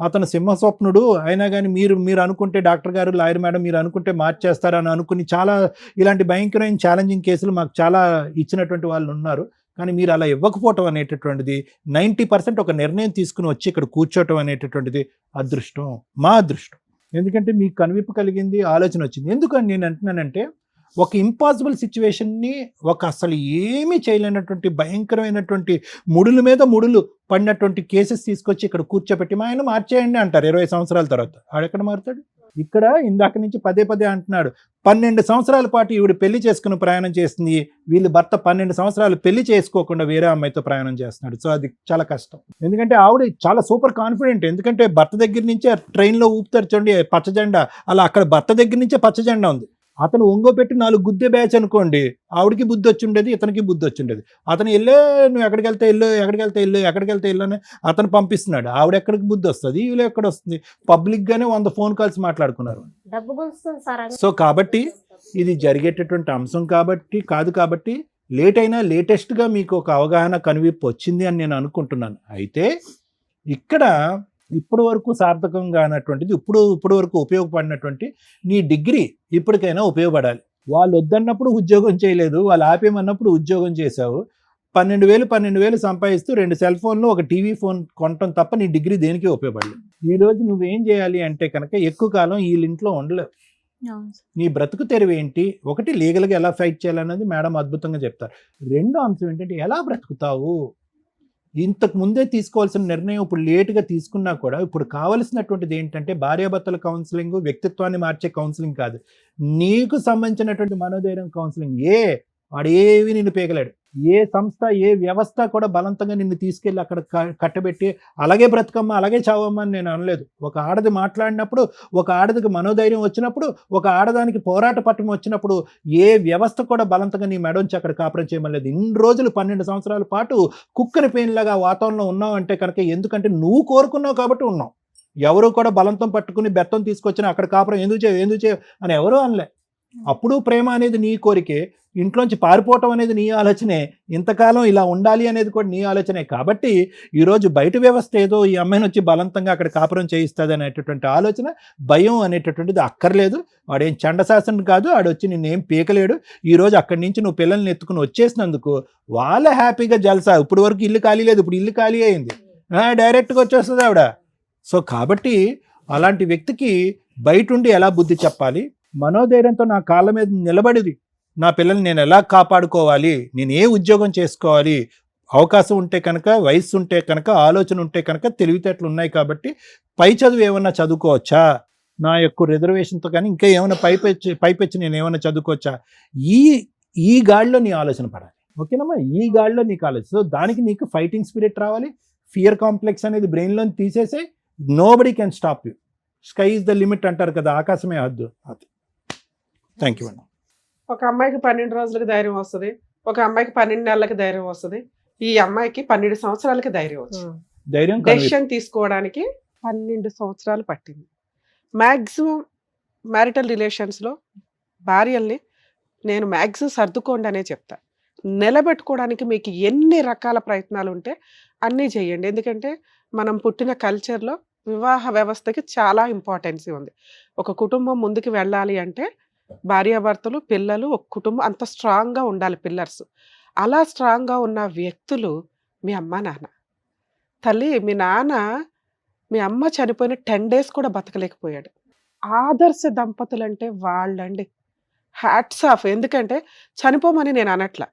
అతను సింహస్వప్నుడు అయినా కానీ మీరు అనుకుంటే, డాక్టర్ గారు, లాయర్ మేడం మీరు అనుకుంటే మార్చేస్తారని అనుకుని చాలా ఇలాంటి భయంకరమైన ఛాలెంజింగ్ కేసులు మాకు చాలా ఇచ్చినటువంటి వాళ్ళు ఉన్నారు. కానీ మీరు అలా ఇవ్వకపోవటం అనేటటువంటిది 90% ఒక నిర్ణయం తీసుకుని వచ్చి ఇక్కడ కూర్చోవటం అనేటటువంటిది అదృష్టం, మా అదృష్టం. ఎందుకంటే మీకు కనువిప్పు కలిగింది, ఆలోచన వచ్చింది. ఎందుకని నేను అంటున్నానంటే, ఒక ఇంపాసిబుల్ సిచ్యువేషన్ని, ఒక అసలు ఏమీ చేయలేనటువంటి భయంకరమైనటువంటి ముడుల మీద ముడులు పడినటువంటి కేసెస్ తీసుకొచ్చి ఇక్కడ కూర్చోబెట్టి మా ఆయన మార్చేయండి అంటారు 20 సంవత్సరాల తర్వాత. ఆడెక్కడ మారుతాడు? ఇక్కడ ఇందాక నుంచి పదే అంటున్నాడు, 12 సంవత్సరాల పాటు ఈవిడ పెళ్లి చేసుకుని ప్రయాణం చేస్తుంది, వీళ్ళు భర్త 12 సంవత్సరాలు పెళ్లి చేసుకోకుండా వేరే అమ్మాయితో ప్రయాణం చేస్తున్నాడు. సో అది చాలా కష్టం. ఎందుకంటే ఆవిడ చాలా సూపర్ కాన్ఫిడెంట్. ఎందుకంటే భర్త దగ్గర నుంచే ట్రైన్లో ఊపుతారు చూడండి పచ్చ జెండా, అలా అక్కడ భర్త దగ్గర నుంచే పచ్చ జెండా ఉంది. అతను ఒంగోపెట్టి 4 గుద్దే బ్యాచ్ అనుకోండి, ఆవిడకి బుద్ధి వచ్చి ఉండేది, ఇతనికి బుద్ధి వచ్చి ఉండేది. అతను నువ్వు ఎక్కడికి వెళ్తే ఇల్లు అని అతను పంపిస్తున్నాడు, ఆవిడ ఎక్కడికి బుద్ధి వస్తుంది, వీళ్ళు ఎక్కడ వస్తుంది? పబ్లిక్గానే 100 ఫోన్ కాల్స్ మాట్లాడుకున్నారు. సో కాబట్టి ఇది జరిగేటటువంటి అంశం కాబట్టి లేట్ అయినా లేటెస్ట్గా మీకు ఒక అవగాహన కనువిప్పు వచ్చింది అని నేను అనుకుంటున్నాను. అయితే ఇక్కడ ఇప్పటి వరకు సార్థకంగా అన్నటువంటిది, ఇప్పుడు వరకు ఉపయోగపడినటువంటి నీ డిగ్రీ ఇప్పటికైనా ఉపయోగపడాలి. వాళ్ళు వద్దన్నప్పుడు ఉద్యోగం చేయలేదు, వాళ్ళు ఆపేమన్నప్పుడు ఉద్యోగం చేశావు. 12,000 సంపాదిస్తూ 2 సెల్ ఫోన్లు, ఒక టీవీ ఫోన్ కొనటం తప్ప నీ డిగ్రీ దేనికి ఉపయోగపడలేదు. ఈరోజు నువ్వేం చేయాలి అంటే కనుక, ఎక్కువ కాలం వీళ్ళింట్లో ఉండలేవు. నీ బ్రతుకు తెరువు ఏంటి? ఒకటి, లీగల్గా ఎలా ఫైట్ చేయాలన్నది మేడం అద్భుతంగా చెప్తారు. రెండో అంశం ఏంటంటే, ఎలా బ్రతుకుతావు? ఇంతకు ముందే తీసుకోవాల్సిన నిర్ణయం ఇప్పుడు లేటుగా తీసుకున్నా కూడా, ఇప్పుడు కావలసినటువంటిది ఏంటంటే భార్యాభర్తల కౌన్సిలింగ్, వ్యక్తిత్వాన్ని మార్చే కౌన్సిలింగ్ కాదు, నీకు సంబంధించినటువంటి మనోధైర్యం కౌన్సిలింగ్. వాడేవి నిన్ను పీకలేడు. ఏ సంస్థ, ఏ వ్యవస్థ కూడా బలవంతంగా నిన్ను తీసుకెళ్ళి అక్కడ కట్టబెట్టి అలాగే బ్రతకమ్మా, అలాగే చావమ్మా అని నేను అనలేదు. ఒక ఆడది మాట్లాడినప్పుడు, ఒక ఆడదికి మనోధైర్యం వచ్చినప్పుడు, ఒక ఆడదానికి పోరాట పట్టం వచ్చినప్పుడు ఏ వ్యవస్థ కూడా బలవంతంగా నీ మెడొంచి అక్కడ కాపురం చేయమలేదు. ఇన్ని రోజులు 12 సంవత్సరాల పాటు కుక్కని పెయిన్లాగా వాతావరణంలో ఉన్నావు అంటే కనుక, ఎందుకంటే నువ్వు కోరుకున్నావు కాబట్టి ఉన్నావు. ఎవరు కూడా బలంతం పట్టుకుని బెత్తం తీసుకొచ్చిన అక్కడ కాపురం ఎందుకు చేయవు అని ఎవరూ అనలే. అప్పుడు ప్రేమ అనేది నీ కోరికే, ఇంట్లోంచి పారిపోవటం అనేది నీ ఆలోచనే, ఇంతకాలం ఇలా ఉండాలి అనేది కూడా నీ ఆలోచనే. కాబట్టి ఈరోజు బయట వ్యవస్థ ఏదో ఈ అమ్మాయిని వచ్చి బలవంతంగా అక్కడ కాపురం చేయిస్తుంది అనేటటువంటి ఆలోచన, భయం అనేటటువంటిది అక్కర్లేదు. వాడేం చండశాసనం కాదు, ఆడొచ్చి నిన్నేం పీకలేడు. ఈరోజు అక్కడి నుంచి నువ్వు పిల్లల్ని ఎత్తుకుని వచ్చేసినందుకు వాళ్ళ హ్యాపీగా జల్సా. ఇప్పుడు వరకు ఇల్లు ఖాళీ లేదు, ఇప్పుడు ఇల్లు ఖాళీ అయింది, డైరెక్ట్గా వచ్చేస్తుంది ఆవిడ. సో కాబట్టి అలాంటి వ్యక్తికి బయటుండి ఎలా బుద్ధి చెప్పాలి, మనోధైర్యంతో నా కాళ్ళ మీద నిలబడిది, నా పిల్లల్ని నేను ఎలా కాపాడుకోవాలి, నేను ఏ ఉద్యోగం చేసుకోవాలి, అవకాశం ఉంటే కనుక, వయస్సు ఉంటే కనుక, ఆలోచన ఉంటే కనుక, తెలివితేటలు ఉన్నాయి కాబట్టి పై చదువు ఏమన్నా చదువుకోవచ్చా, నా యొక్క రిజర్వేషన్తో కానీ ఇంకా ఏమైనా పైపెచ్చి నేను ఏమైనా చదువుకోవచ్చా, ఈ గాడిలో నీ ఆలోచన పడాలి. ఓకేనమ్మా? ఈ గాడిలో నీకు ఆలోచన. సో దానికి నీకు ఫైటింగ్ స్పిరిట్ రావాలి. ఫియర్ కాంప్లెక్స్ అనేది బ్రెయిన్లో తీసేసే, nobody can stop you. Sky is the limit అంటారు కదా, ఆకాశమే హద్దు. అది. థ్యాంక్ యూ అండి. ఒక అమ్మాయికి 12 రోజులకి ధైర్యం వస్తుంది, ఒక అమ్మాయికి 12 నెలలకి ధైర్యం వస్తుంది, ఈ అమ్మాయికి 12 సంవత్సరాలకి ధైర్యం వచ్చింది. డెసిషన్ తీసుకోవడానికి 12 సంవత్సరాలు పట్టింది. మ్యాక్సిమం మ్యారిటల్ రిలేషన్స్లో భార్యల్ని నేను మ్యాక్సిమం సర్దుకోండి అనే చెప్తా. నిలబెట్టుకోవడానికి మీకు ఎన్ని రకాల ప్రయత్నాలు ఉంటే అన్నీ చేయండి. ఎందుకంటే మనం పుట్టిన కల్చర్లో వివాహ వ్యవస్థకి చాలా ఇంపార్టెన్సీ ఉంది. ఒక కుటుంబం ముందుకు వెళ్ళాలి అంటే భార్యాభర్తలు, పిల్లలు, ఒక కుటుంబం అంత స్ట్రాంగ్‌గా ఉండాలి పిల్లర్స్. అలా స్ట్రాంగ్‌గా ఉన్న వ్యక్తులు మీ అమ్మ, నాన్న. తల్లి మీ నాన్న మీ అమ్మ చనిపోయిన 10 డేస్ కూడా బతకలేకపోయాడు. ఆదర్శ దంపతులంటే వాళ్ళండి. Hats off. ఎందుకంటే చనిపోమని నేను అనట్ల.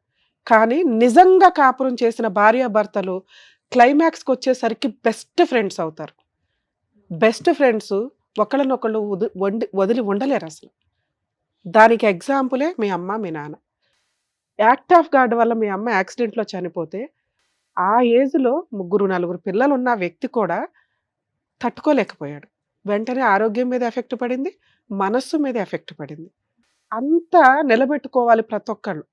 కానీ నిజంగా కాపురం చేసిన భార్యాభర్తలు క్లైమాక్స్‌కి వచ్చేసరికి బెస్ట్ ఫ్రెండ్స్ అవుతారు. బెస్ట్ ఫ్రెండ్స్ ఒకళ్ళనొకళ్ళు వదిలి ఉండలేరసలు. దానికి ఎగ్జాంపులే మీ అమ్మ, మీ నాన్న. యాక్ట్ ఆఫ్ గాడ్ వల్ల మీ అమ్మ యాక్సిడెంట్‌లో చనిపోతే, ఆ ఏజ్‌లో 3, 4 పిల్లలున్న వ్యక్తి కూడా తట్టుకోలేకపోయాడు. వెంటనే ఆరోగ్యం మీద ఎఫెక్ట్ పడింది. మనస్సు మీద ఎఫెక్ట్ పడింది. అంతా నిలబెట్టుకోవాలి ప్రతి ఒక్కళ్ళు.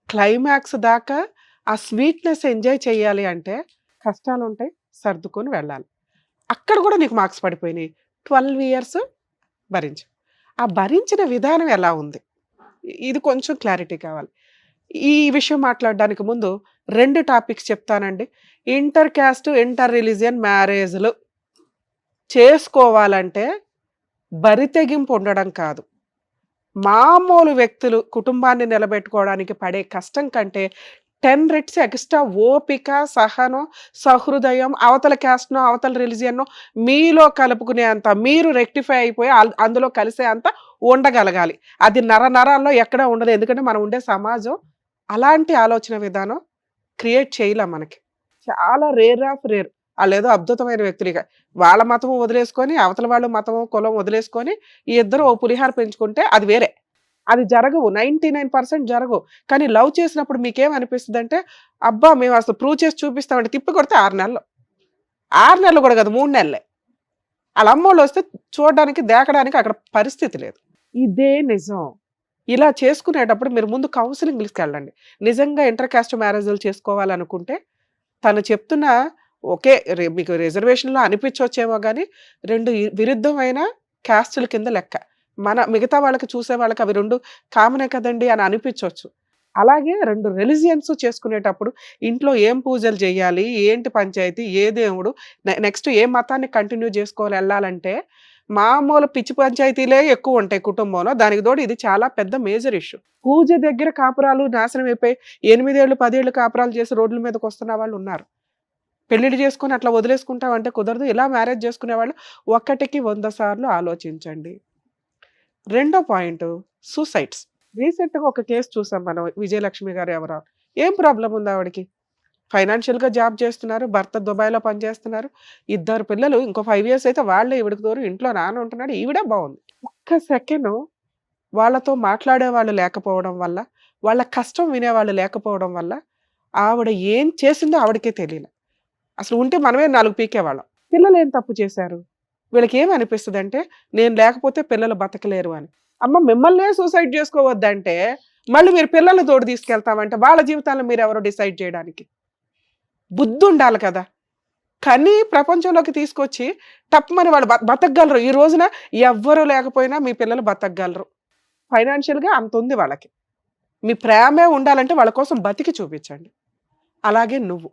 క్లైమాక్స్ దాకా ఆ స్వీట్‌నెస్ ఎంజాయ్ చేయాలి అంటే కష్టాలుంటాయి, సర్దుకొని వెళ్ళాలి. అక్కడ కూడా నీకు మార్క్స్ పడిపోయినాయి. 12 ఇయర్స్ భరించావు. ఆ భరించిన విధానం ఎలా ఉంది? ఇది కొంచెం క్లారిటీ కావాలి. ఈ విషయం మాట్లాడడానికి ముందు 2 టాపిక్స్ చెప్తానండి. ఇంటర్ కాస్ట్, ఇంటర్ రిలీజియన్ మ్యారేజ్‌లు చేసుకోవాలంటే బరితెగింపు ఉండడం కాదు. మామూలు వ్యక్తులు కుటుంబాన్ని నిలబెట్టుకోవడానికి పడే కష్టం కంటే 10 రెట్స్ ఎక్స్ట్రా ఓపిక, సహనం, సహృదయం, అవతల క్యాస్ట్‌నో, అవతల రిలీజియన్‌నో మీలో కలుపుకునే అంత, మీరు రెక్టిఫై అయిపోయి అందులో కలిసే అంత ఉండగలగాలి. అది నరాల్లో ఎక్కడా ఉండదు. ఎందుకంటే మనం ఉండే సమాజం అలాంటి ఆలోచన విధానం క్రియేట్ చేయలే మనకి. చాలా రేర్ ఆఫ్ రేర్. ఆళ్ళేదో అద్భుతమైన వ్యక్తులిగా. వాళ్ళ మతం వదిలేసుకొని, అవతల వాళ్ళు మతం, కులం వదిలేసుకొని ఈ ఇద్దరు ఓ పులిహార పెంచుకుంటే అది వేరే. అది జరగవు. 99% జరగవు. కానీ లవ్ చేసినప్పుడు మీకేమనిపిస్తదంటే, అబ్బా! మేము అసలు ప్రూవ్ చేసి చూపిస్తామంటే తిప్పి కొడితే 6 నెలలు. 6 నెలలు కూడా కాదు 3 నెలలే. ఆళ్ళ అమ్మోళ్ళొస్తే చూడడానికి, దేకడానికి అక్కడ పరిస్థితి లేదు. ఇదే నిజం. ఇలా చేసుకునేటప్పుడు మీరు ముందు కౌన్సెలింగ్‌లకెళ్ళండి. నిజంగా ఇంటర్ కాస్ట్ మ్యారేజ్‌లు చేసుకోవాలనుకుంటే తను చెప్తున్న ఓకే. మీకు రిజర్వేషన్‌లో అనిపించొచ్చేమో గానీ 2 విరుద్ధమైన కాస్టుల కింద లెక్క. మిగతా వాళ్ళకి చూసే వాళ్ళకి అవి 2 కామనే కదండీ అని అనిపించొచ్చు. అలాగే 2 రిలిజియన్స్ చేసుకునేటప్పుడు ఇంట్లో ఏం పూజలు చేయాలి, ఏంటి పంచాయతీ, ఏ దేవుడు, నెక్స్ట్ ఏ మతాన్ని కంటిన్యూ చేసుకోవాలి ఎళ్ళాలంటే మామూలు పిచ్చి పంచాయతీలే ఎక్కువ ఉంటాయి కుటుంబంలో. దానికి తోడు ఇది చాలా పెద్ద మేజర్ ఇష్యూ. పూజ దగ్గర కాపురాలు నాశనం అయిపోయి 8 ఏళ్ళు, 10 ఏళ్ళు కాపురాలు చేసి రోడ్ల మీదకి వస్తున్న వాళ్ళు ఉన్నారు. పెళ్లిళ్ళు చేసుకొని అట్లా వదిలేసుకుంటామంటే కుదరదు. ఇలా మ్యారేజ్ చేసుకునేవాళ్ళు 1కి 100 సార్లు ఆలోచించండి. రెండో పాయింట్ సూసైడ్స్. రీసెంట్‌గా ఒక కేసు చూసాం మనం. విజయలక్ష్మి గారు ఎవరో. ఏం ప్రాబ్లమ్ ఉంది ఆవిడకి? ఫైనాన్షియల్‌గా జాబ్ చేస్తున్నారు. భర్త దుబాయ్‌లో పనిచేస్తున్నారు. 2 పిల్లలు. ఇంకో 5 ఇయర్స్ అయితే వాళ్ళే ఈవిడకి తోడు. ఇంట్లో నాన్న ఉంటున్నాడు. ఈవిడే బాగుంది. ఒక్క సెకండ్ వాళ్ళతో మాట్లాడేవాళ్ళు లేకపోవడం వల్ల, వాళ్ళ కష్టం వినేవాళ్ళు లేకపోవడం వల్ల ఆవిడ ఏం చేసిందో ఆవిడకే తెలియలే. అసలు ఉంటే మనమే 4 పీకేవాళ్ళం. పిల్లలు ఏం తప్పు చేశారు? వీళ్ళకి ఏమనిపిస్తదంటే నేను లేకపోతే పిల్లలు బతకలేరు అని. అమ్మ మిమ్మల్నే సూసైడ్ చేసుకోవద్దంటే మళ్ళీ మీరు పిల్లల్ని తోడు తీసుకెళ్తామంటే వాళ్ళ జీవితాలను మీరెవరో డిసైడ్ చేయడానికి. బుద్ధుండాలి కదా! కని ప్రపంచంలోకి తీసుకొచ్చి టప్‌మని వాళ్ళు బతకగలరు. ఈ రోజున ఎవ్వరు లేకపోయినా మీ పిల్లలు బతకగలరు. ఫైనాన్షియల్‌గా అంతుంది వాళ్ళకి. మీ ప్రేమే ఉండాలంటే వాళ్ళ కోసం బతికి చూపించండి. అలాగే నువ్వు.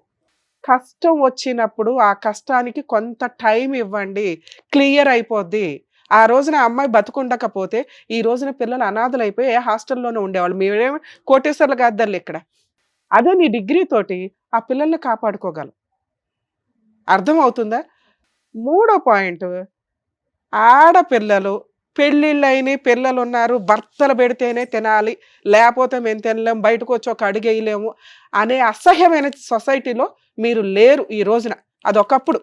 కష్టం వచ్చినప్పుడు ఆ కష్టానికి కొంత టైం ఇవ్వండి. క్లియర్ అయిపోద్ది. ఆ రోజున ఆ అమ్మాయి బతికుండకపోతే ఈ రోజున పిల్లలు అనాథలైపోయి ఏ హాస్టల్‌లోనే ఉండేవాళ్ళు. మీరేమో కోటేశ్వర్లు కాద్దర్లు ఇక్కడ. అదే నీ డిగ్రీ తోటి ఆ పిల్లల్ని కాపాడుకోగలవు. అర్థమవుతుందా? మూడో పాయింట్ ఆడపిల్లలు పెళ్ళిళ్ళైనయి, పిల్లలున్నారు, భర్తలు పెడితేనే తినాలి, లేకపోతే మేము తినలేము, బయటకు వచ్చి ఒక అడుగేయలేము అనే అసహ్యమైన సొసైటీలో మీరు లేరు ఈ రోజున. అదొకప్పుడు.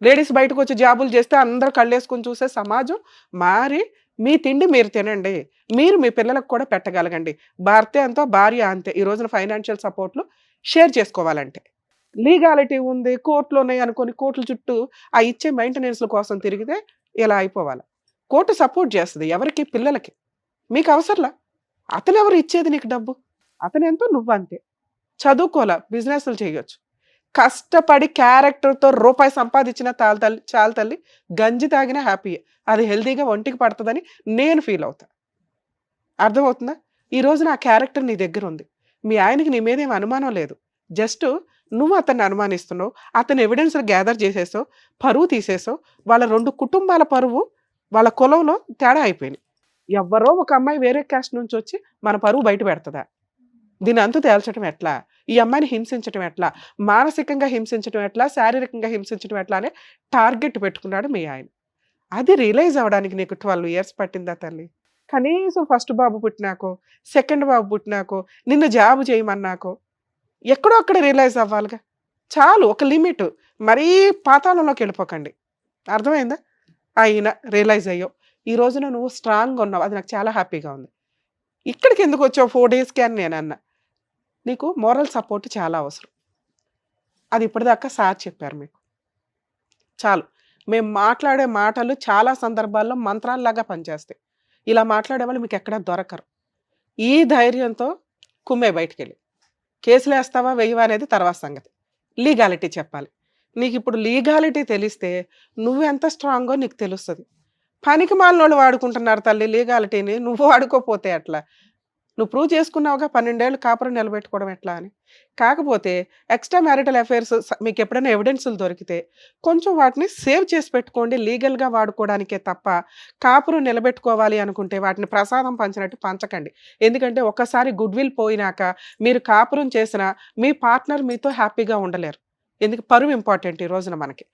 లేడీస్ బయటకు వచ్చి జాబులు చేస్తే అందరూ కళ్ళేసుకుని చూసే సమాజం మారి మీ తిండి మీరు తినండి. మీరు మీ పిల్లలకు కూడా పెట్టగలగండి. భర్త ఎంతో భార్య అంతే. ఈ రోజున ఫైనాన్షియల్ సపోర్ట్లు షేర్ చేసుకోవాలంటే. లీగాలిటీ ఉంది, కోర్టులు ఉన్నాయి అనుకోని కోర్టుల చుట్టూ ఆ ఇచ్చే మెయింటెనెన్స్ల కోసం తిరిగితే ఇలా అయిపోవాలి. కోర్టు సపోర్ట్ చేస్తుంది ఎవరికి? పిల్లలకి. మీకు అవసరంలా. అతనెవరు ఇచ్చేది నీకు డబ్బు? అతనెంతో నువ్వంతే. చదువుకోలే, బిజినెస్లు చేయొచ్చు. కష్టపడి క్యారెక్టర్తో రూపాయి సంపాదించిన చాలు తల్లి. గంజి తాగినా హ్యాపీయే. అది హెల్దీగా ఒంటికి పడుతుందని నేను ఫీల్ అవుతా. అర్థమవుతుందా? ఈ రోజున ఆ క్యారెక్టర్ నీ దగ్గర ఉంది. మీ ఆయనకి నీ మీద ఏం అనుమానం లేదు. జస్ట్ నువ్వు అతన్ని అనుమానిస్తున్నావు, అతను ఎవిడెన్స్ గ్యాదర్ చేసేసావు, పరువు తీసేసావు. వాళ్ళ 2 కుటుంబాల పరువు, వాళ్ళ కులంలో తేడా అయిపోయినాయి. ఎవరో ఒక అమ్మాయి వేరే క్యాస్ట్ నుంచి వచ్చి మన పరువు బయట పెడతదా? దీని అంతు తేల్చడం ఎట్లా? ఈ అమ్మాయిని హింసించడం ఎట్లా? మానసికంగా హింసించడం ఎట్లా? శారీరకంగా హింసించడం ఎట్లా అనే టార్గెట్ పెట్టుకున్నాడు మీ ఆయన. అది రియలైజ్ అవ్వడానికి నీకు 12 ఇయర్స్ పట్టిందా తల్లి? కనీసం ఫస్ట్ బాబు పుట్టినాకో, సెకండ్ బాబు పుట్టినాకో, నిన్ను జాబ్ చేయమన్నాకో ఎక్కడో అక్కడ రియలైజ్ అవ్వాలిగా. చాలు, ఒక లిమిట్. మరీ పాతాళంలోకి వెళ్ళిపోకండి. అర్థమైందా? అయినా రియలైజ్ అయ్యో, ఈ రోజున నువ్వు స్ట్రాంగ్గా ఉన్నావు, అది నాకు చాలా హ్యాపీగా ఉంది. ఇక్కడికి ఎందుకు వచ్చావు 4 డేస్కి అని నేను అన్నా. నీకు మోరల్ సపోర్ట్ చాలా అవసరం. అది ఇప్పటిదాకా సార్ చెప్పారు మీకు. చాలు, మేము మాట్లాడే మాటలు చాలా సందర్భాల్లో మంత్రాల్లాగా పనిచేస్తాయి. ఇలా మాట్లాడే వాళ్ళు మీకు ఎక్కడా దొరకరు. ఈ ధైర్యంతో కుమ్మే బయటికి వెళ్ళి కేసులు వేస్తావా వేయవా అనేది తర్వాత సంగతి. లీగాలిటీ చెప్పాలి. నీకు ఇప్పుడు లీగాలిటీ తెలిస్తే నువ్వెంత స్ట్రాంగో నీకు తెలుస్తుంది. పనికి మాలినోళ్ళు వాడుకుంటున్నారు తల్లి లీగాలిటీని, నువ్వు వాడుకోపోతే ఎట్లా? నువ్వు ప్రూవ్ చేసుకున్నావుగా 12 ఏళ్ళు కాపురం నిలబెట్టుకోవడం ఎట్లా అని. కాకపోతే ఎక్స్ట్రా మ్యారిటల్ అఫైర్స్ మీకు ఎప్పుడైనా ఎవిడెన్సులు దొరికితే కొంచెం వాటిని సేవ్ చేసి పెట్టుకోండి, లీగల్గా వాడుకోవడానికే తప్ప కాపురం నిలబెట్టుకోవాలి అనుకుంటే వాటిని ప్రసాదం పంచినట్టు పంచకండి. ఎందుకంటే ఒక్కసారి గుడ్ విల్ పోయినాక మీరు కాపురం చేసినా మీ పార్ట్నర్ మీతో హ్యాపీగా ఉండలేరు. ఎందుకు? పరువు ఇంపార్టెంట్ ఈ రోజున మనకి.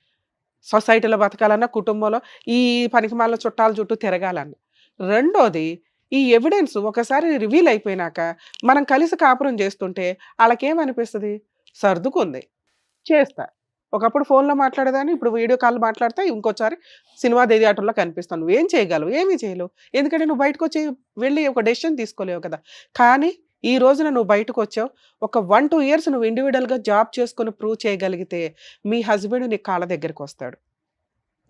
సొసైటీలో బతకాలన్నా, కుటుంబంలో ఈ పనికిమాల చుట్టాల చుట్టూ తిరగాలన్నా. రెండోది, ఈ ఎవిడెన్స్ ఒకసారి రివీల్ అయిపోయినాక మనం కలిసి కాపురం చేస్తుంటే వాళ్ళకేమనిపిస్తుంది? సర్దుకుంది, చేస్తా. ఒకప్పుడు ఫోన్లో మాట్లాడేదాన్ని, ఇప్పుడు వీడియో కాల్ మాట్లాడితే ఇంకోసారి సినిమా థియేటర్లో కనిపిస్తాను. నువ్వేం చేయగలవు? ఏమీ చేయలేవు. ఎందుకంటే నువ్వు బయటకు వచ్చి వెళ్ళి ఒక డెసిషన్ తీసుకోలేవు కదా. కానీ ఈ రోజున నువ్వు బయటకు వచ్చావు, ఒక 1-2 ఇయర్స్ నువ్వు ఇండివిజువల్గా జాబ్ చేసుకొని ప్రూవ్ చేయగలిగితే మీ హస్బెండ్ నీ కాళ్ళ దగ్గరికి వస్తాడు.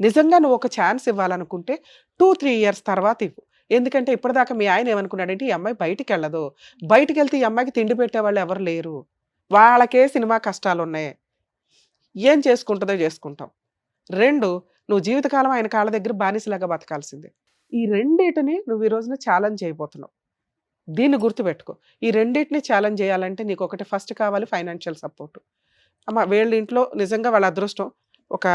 నిజంగా నువ్వు ఒక ఛాన్స్ ఇవ్వాలనుకుంటే 2-3 ఇయర్స్ తర్వాత ఇవ్వు. ఎందుకంటే ఇప్పటిదాకా మీ ఆయన ఏమనుకున్నాడంటే ఈ అమ్మాయి బయటికి వెళ్ళదు, బయటికి వెళ్తే ఈ అమ్మాయికి తిండి పెట్టేవాళ్ళు ఎవరు లేరు, వాళ్ళకే సినిమా కష్టాలు ఉన్నాయి, ఏం చేసుకుంటుందో చేసుకుంటాం. 2, నువ్వు జీవితకాలం ఆయన కాళ్ళ దగ్గర బానిసలాగా బతకాల్సిందే. ఈ రెండింటిని నువ్వు ఈ రోజున ఛాలెంజ్ చేయబోతున్నావు. దీన్ని గుర్తుపెట్టుకో. ఈ రెండింటిని ఛాలెంజ్ చేయాలంటే నీకు ఒకటి ఫస్ట్ కావాలి, ఫైనాన్షియల్ సపోర్ట్. అమ్మ వీళ్ళ ఇంట్లో నిజంగా వాళ్ళ అదృష్టం, ఒక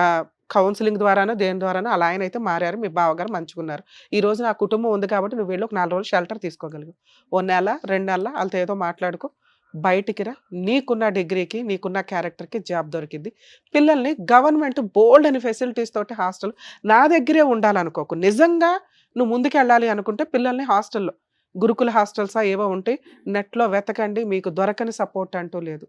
కౌన్సిలింగ్ ద్వారానో దేని ద్వారానో అలా ఆయన అయితే మారారు, మీ బావగారు మంచుకున్నారు. ఈ రోజు నా కుటుంబం ఉంది కాబట్టి నువ్వు వెళ్ళి ఒక 4 రోజులు షెల్టర్ తీసుకోగలిగు. 1 నెల 2 నెలల వాళ్ళతో ఏదో మాట్లాడుకో, బయటికి రా. నీకున్న డిగ్రీకి నీకున్న క్యారెక్టర్కి జాబ్ దొరికింది. పిల్లల్ని గవర్నమెంట్ బోల్డ్ అని ఫెసిలిటీస్ తోటి హాస్టల్ నా దగ్గరే ఉండాలనుకోకు. నిజంగా నువ్వు ముందుకు వెళ్ళాలి అనుకుంటే పిల్లల్ని హాస్టల్లో, గురుకుల హాస్టల్సా ఏవో ఉంటాయి, నెట్లో వెతకండి. మీకు దొరకని సపోర్ట్ అంటూ లేదు.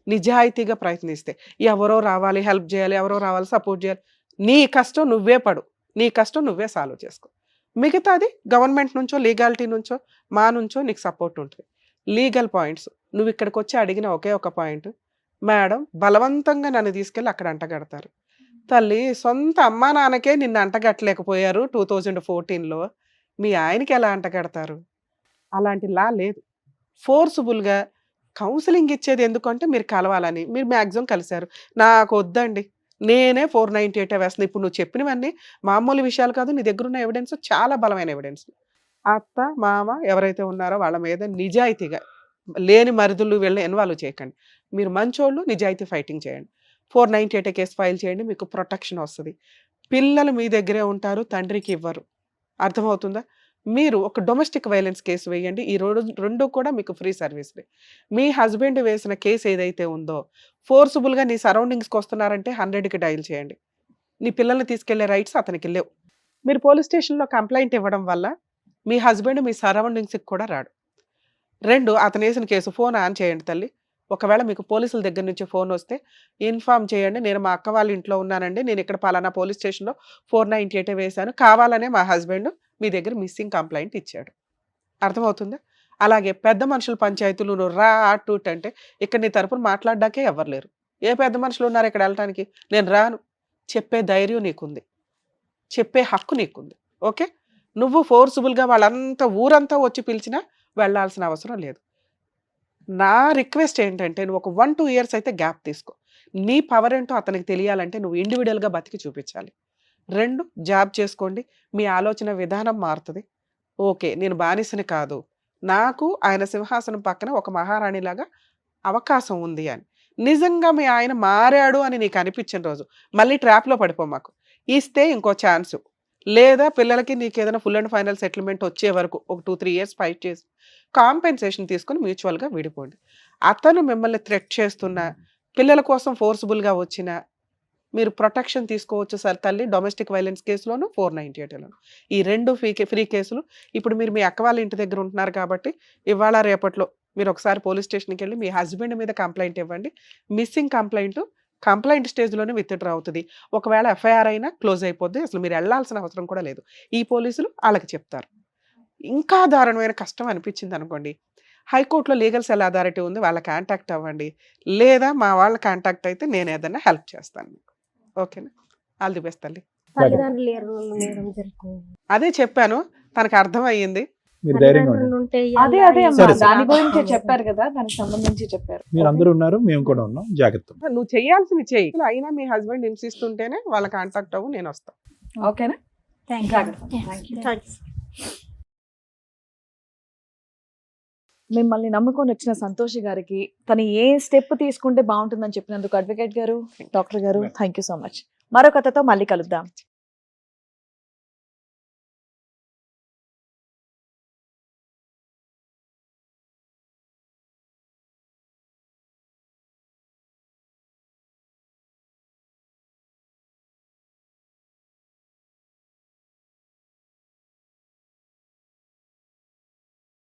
నిజాయితీగా ప్రయత్నిస్తే ఎవరో రావాలి హెల్ప్ చేయాలి, ఎవరో రావాలి సపోర్ట్ చేయాలి, నీ కష్టం నువ్వే పడు, నీ కష్టం నువ్వే సాల్వ్ చేసుకో. మిగతాది గవర్నమెంట్ నుంచో లీగాలిటీ నుంచో మా నుంచో నీకు సపోర్ట్ ఉంటుంది. లీగల్ పాయింట్స్ నువ్వు ఇక్కడికి వచ్చి అడిగిన ఒకే ఒక పాయింట్, మేడం బలవంతంగా నన్ను తీసుకెళ్ళి అక్కడ అంటగడతారు. తల్లి, సొంత అమ్మా నాన్నకే నిన్ను అంటగట్టలేకపోయారు 2014లో, మీ ఆయనకి ఎలా అంటగడతారు? అలాంటి లా లేదు. ఫోర్సుబుల్గా కౌన్సిలింగ్ ఇచ్చేది ఎందుకంటే మీరు కలవాలని. మీరు మ్యాక్సిమం కలిశారు. నాకు వద్దండి, నేనే 498 వేస్తాను. ఇప్పుడు నువ్వు చెప్పినవన్నీ మామూలు విషయాలు కాదు, నీ దగ్గర ఉన్న ఎవిడెన్స్ చాలా బలమైన ఎవిడెన్స్. అత్త మామ ఎవరైతే ఉన్నారో వాళ్ళ మీద నిజాయితీగా, లేని మరుదులు వీళ్ళని ఇన్వాల్వ్ చేయకండి. మీరు మంచోళ్ళు, నిజాయితీ ఫైటింగ్ చేయండి. 498 కేసు ఫైల్ చేయండి, మీకు ప్రొటెక్షన్ వస్తుంది. పిల్లలు మీ దగ్గరే ఉంటారు, తండ్రికి ఇవ్వరు. అర్థమవుతుందా? మీరు ఒక డొమెస్టిక్ వైలెన్స్ కేసు వేయండి. ఈ రెండు కూడా మీకు ఫ్రీ సర్వీస్లే. మీ హస్బెండ్ వేసిన కేసు ఏదైతే ఉందో, ఫోర్సుబుల్గా నీ సరౌండింగ్స్కి వస్తున్నారంటే 100కి డైల్ చేయండి. నీ పిల్లల్ని తీసుకెళ్లే రైట్స్ అతనికి లేవు. మీరు పోలీస్ స్టేషన్లో కంప్లైంట్ ఇవ్వడం వల్ల మీ హస్బెండ్ మీ సరౌండింగ్స్కి కూడా రాడు. 2, అతను వేసిన కేసు ఫోన్ ఆన్ చేయండి తల్లి. ఒకవేళ మీకు పోలీసుల దగ్గర నుంచి ఫోన్ వస్తే ఇన్ఫామ్ చేయండి, నేను మా అక్క వాళ్ళ ఇంట్లో ఉన్నానండి, నేను ఇక్కడ పలానా పోలీస్ స్టేషన్లో 498 వేశాను, కావాలనే మా హస్బెండ్ మీ దగ్గర మిస్సింగ్ కంప్లైంట్ ఇచ్చాడు. అర్థమవుతుందా? అలాగే పెద్ద మనుషుల పంచాయతీలు నువ్వు రా అటు అంటే ఇక్కడ నీ తరపున మాట్లాడడాకే ఎవరు లేరు. ఏ పెద్ద మనుషులు ఉన్నారు ఇక్కడ వెళ్ళటానికి? నేను రాను చెప్పే ధైర్యం నీకుంది, చెప్పే హక్కు నీకుంది. ఓకే, నువ్వు ఫోర్సుబుల్గా వాళ్ళంతా ఊరంతా వచ్చి పిలిచినా వెళ్ళాల్సిన అవసరం లేదు. నా రిక్వెస్ట్ ఏంటంటే నువ్వు ఒక 1-2 ఇయర్స్ అయితే గ్యాప్ తీసుకో. నీ పవర్ ఏంటో అతనికి తెలియాలంటే నువ్వు ఇండివిజువల్గా బతికి చూపించాలి. 2, జాబ్ చేసుకోండి, మీ ఆలోచన విధానం మారుతుంది. ఓకే, నేను బానిసని కాదు, నాకు ఆయన సింహాసనం పక్కన ఒక మహారాణిలాగా అవకాశం ఉంది అని. నిజంగా మీ ఆయన మారాడు అని నీకు అనిపించిన రోజు మళ్ళీ ట్రాప్లో పడిపో మాకు. ఇస్తే ఇంకో ఛాన్స్, లేదా పిల్లలకి నీకు ఏదైనా ఫుల్ అండ్ ఫైనల్ సెటిల్మెంట్ వచ్చే వరకు ఒక 2-3 ఇయర్స్ ఫైట్ చేసి కాంపెన్సేషన్ తీసుకుని మ్యూచువల్గా విడిపోండి. అతను మిమ్మల్ని థ్రెట్ చేస్తున్నా, పిల్లల కోసం ఫోర్స్ఫుల్గా వచ్చినా మీరు ప్రొటెక్షన్ తీసుకోవచ్చు సార్ తల్లి. డొమెస్టిక్ వైలెన్స్ కేసులోను 498లోను ఈ 2 ఫ్రీ కేసులు. ఇప్పుడు మీరు మీ అక్క వాళ్ళ ఇంటి దగ్గర ఉంటున్నారు కాబట్టి ఇవాళ రేపట్లో మీరు ఒకసారి పోలీస్ స్టేషన్కి వెళ్ళి మీ హస్బెండ్ మీద కంప్లైంట్ ఇవ్వండి. మిస్సింగ్ కంప్లైంట్ స్టేజ్లోనే విత్డ్రా అవుతుంది. ఒకవేళ ఎఫ్ఐఆర్ అయినా క్లోజ్ అయిపోద్ది. అసలు మీరు వెళ్ళాల్సిన అవసరం కూడా లేదు. ఈ పోలీసులు వాళ్ళకి చెప్తారు. ఇంకా దారుణమైన కష్టం అనిపించింది అనుకోండి, హైకోర్టులో లీగల్ సెల్ అథారిటీ ఉంది, వాళ్ళ కాంటాక్ట్ అవ్వండి. లేదా మా వాళ్ళ కాంటాక్ట్ అయితే నేను ఏదైనా హెల్ప్ చేస్తాను మీకు. ఓకేనా? ఆల్ ది బెస్ట్ తల్లి. తల్లిదండ్రులు లేరు మేడం జరుగుతుంది. అదే చెప్పాను, తనకు అర్థం అయ్యింది. మీరు ధైర్యంగా ఉండండి. తల్లిదండ్రులు ఉంటే అదే అమ్మా, సరే, సరే. దాని గురించి చెప్పారు కదా, దానికి సంబంధించి చెప్పారు. మీరు అందరూ ఉన్నారు, మేము కూడా ఉన్నాం, జాగ్రత్త. నువ్వు చేయాల్సింది చెయ్యి. అయినా మీ హస్బెండ్ హింసిస్తుంటేనే వాళ్ళ కాంటాక్ట్ అవ్వు, నేను వస్తాను. ఓకేనా? Thank you. థాంక్స్. మిమ్మల్ని నమ్ముకొని వచ్చిన సంతోషి గారికి తను ఏ స్టెప్ తీసుకుంటే బాగుంటుందని చెప్పినందుకు అడ్వకేట్ గారు, డాక్టర్ గారు, థ్యాంక్ యూ సో మచ్. మరో కథతో మళ్ళీ కలుద్దాం.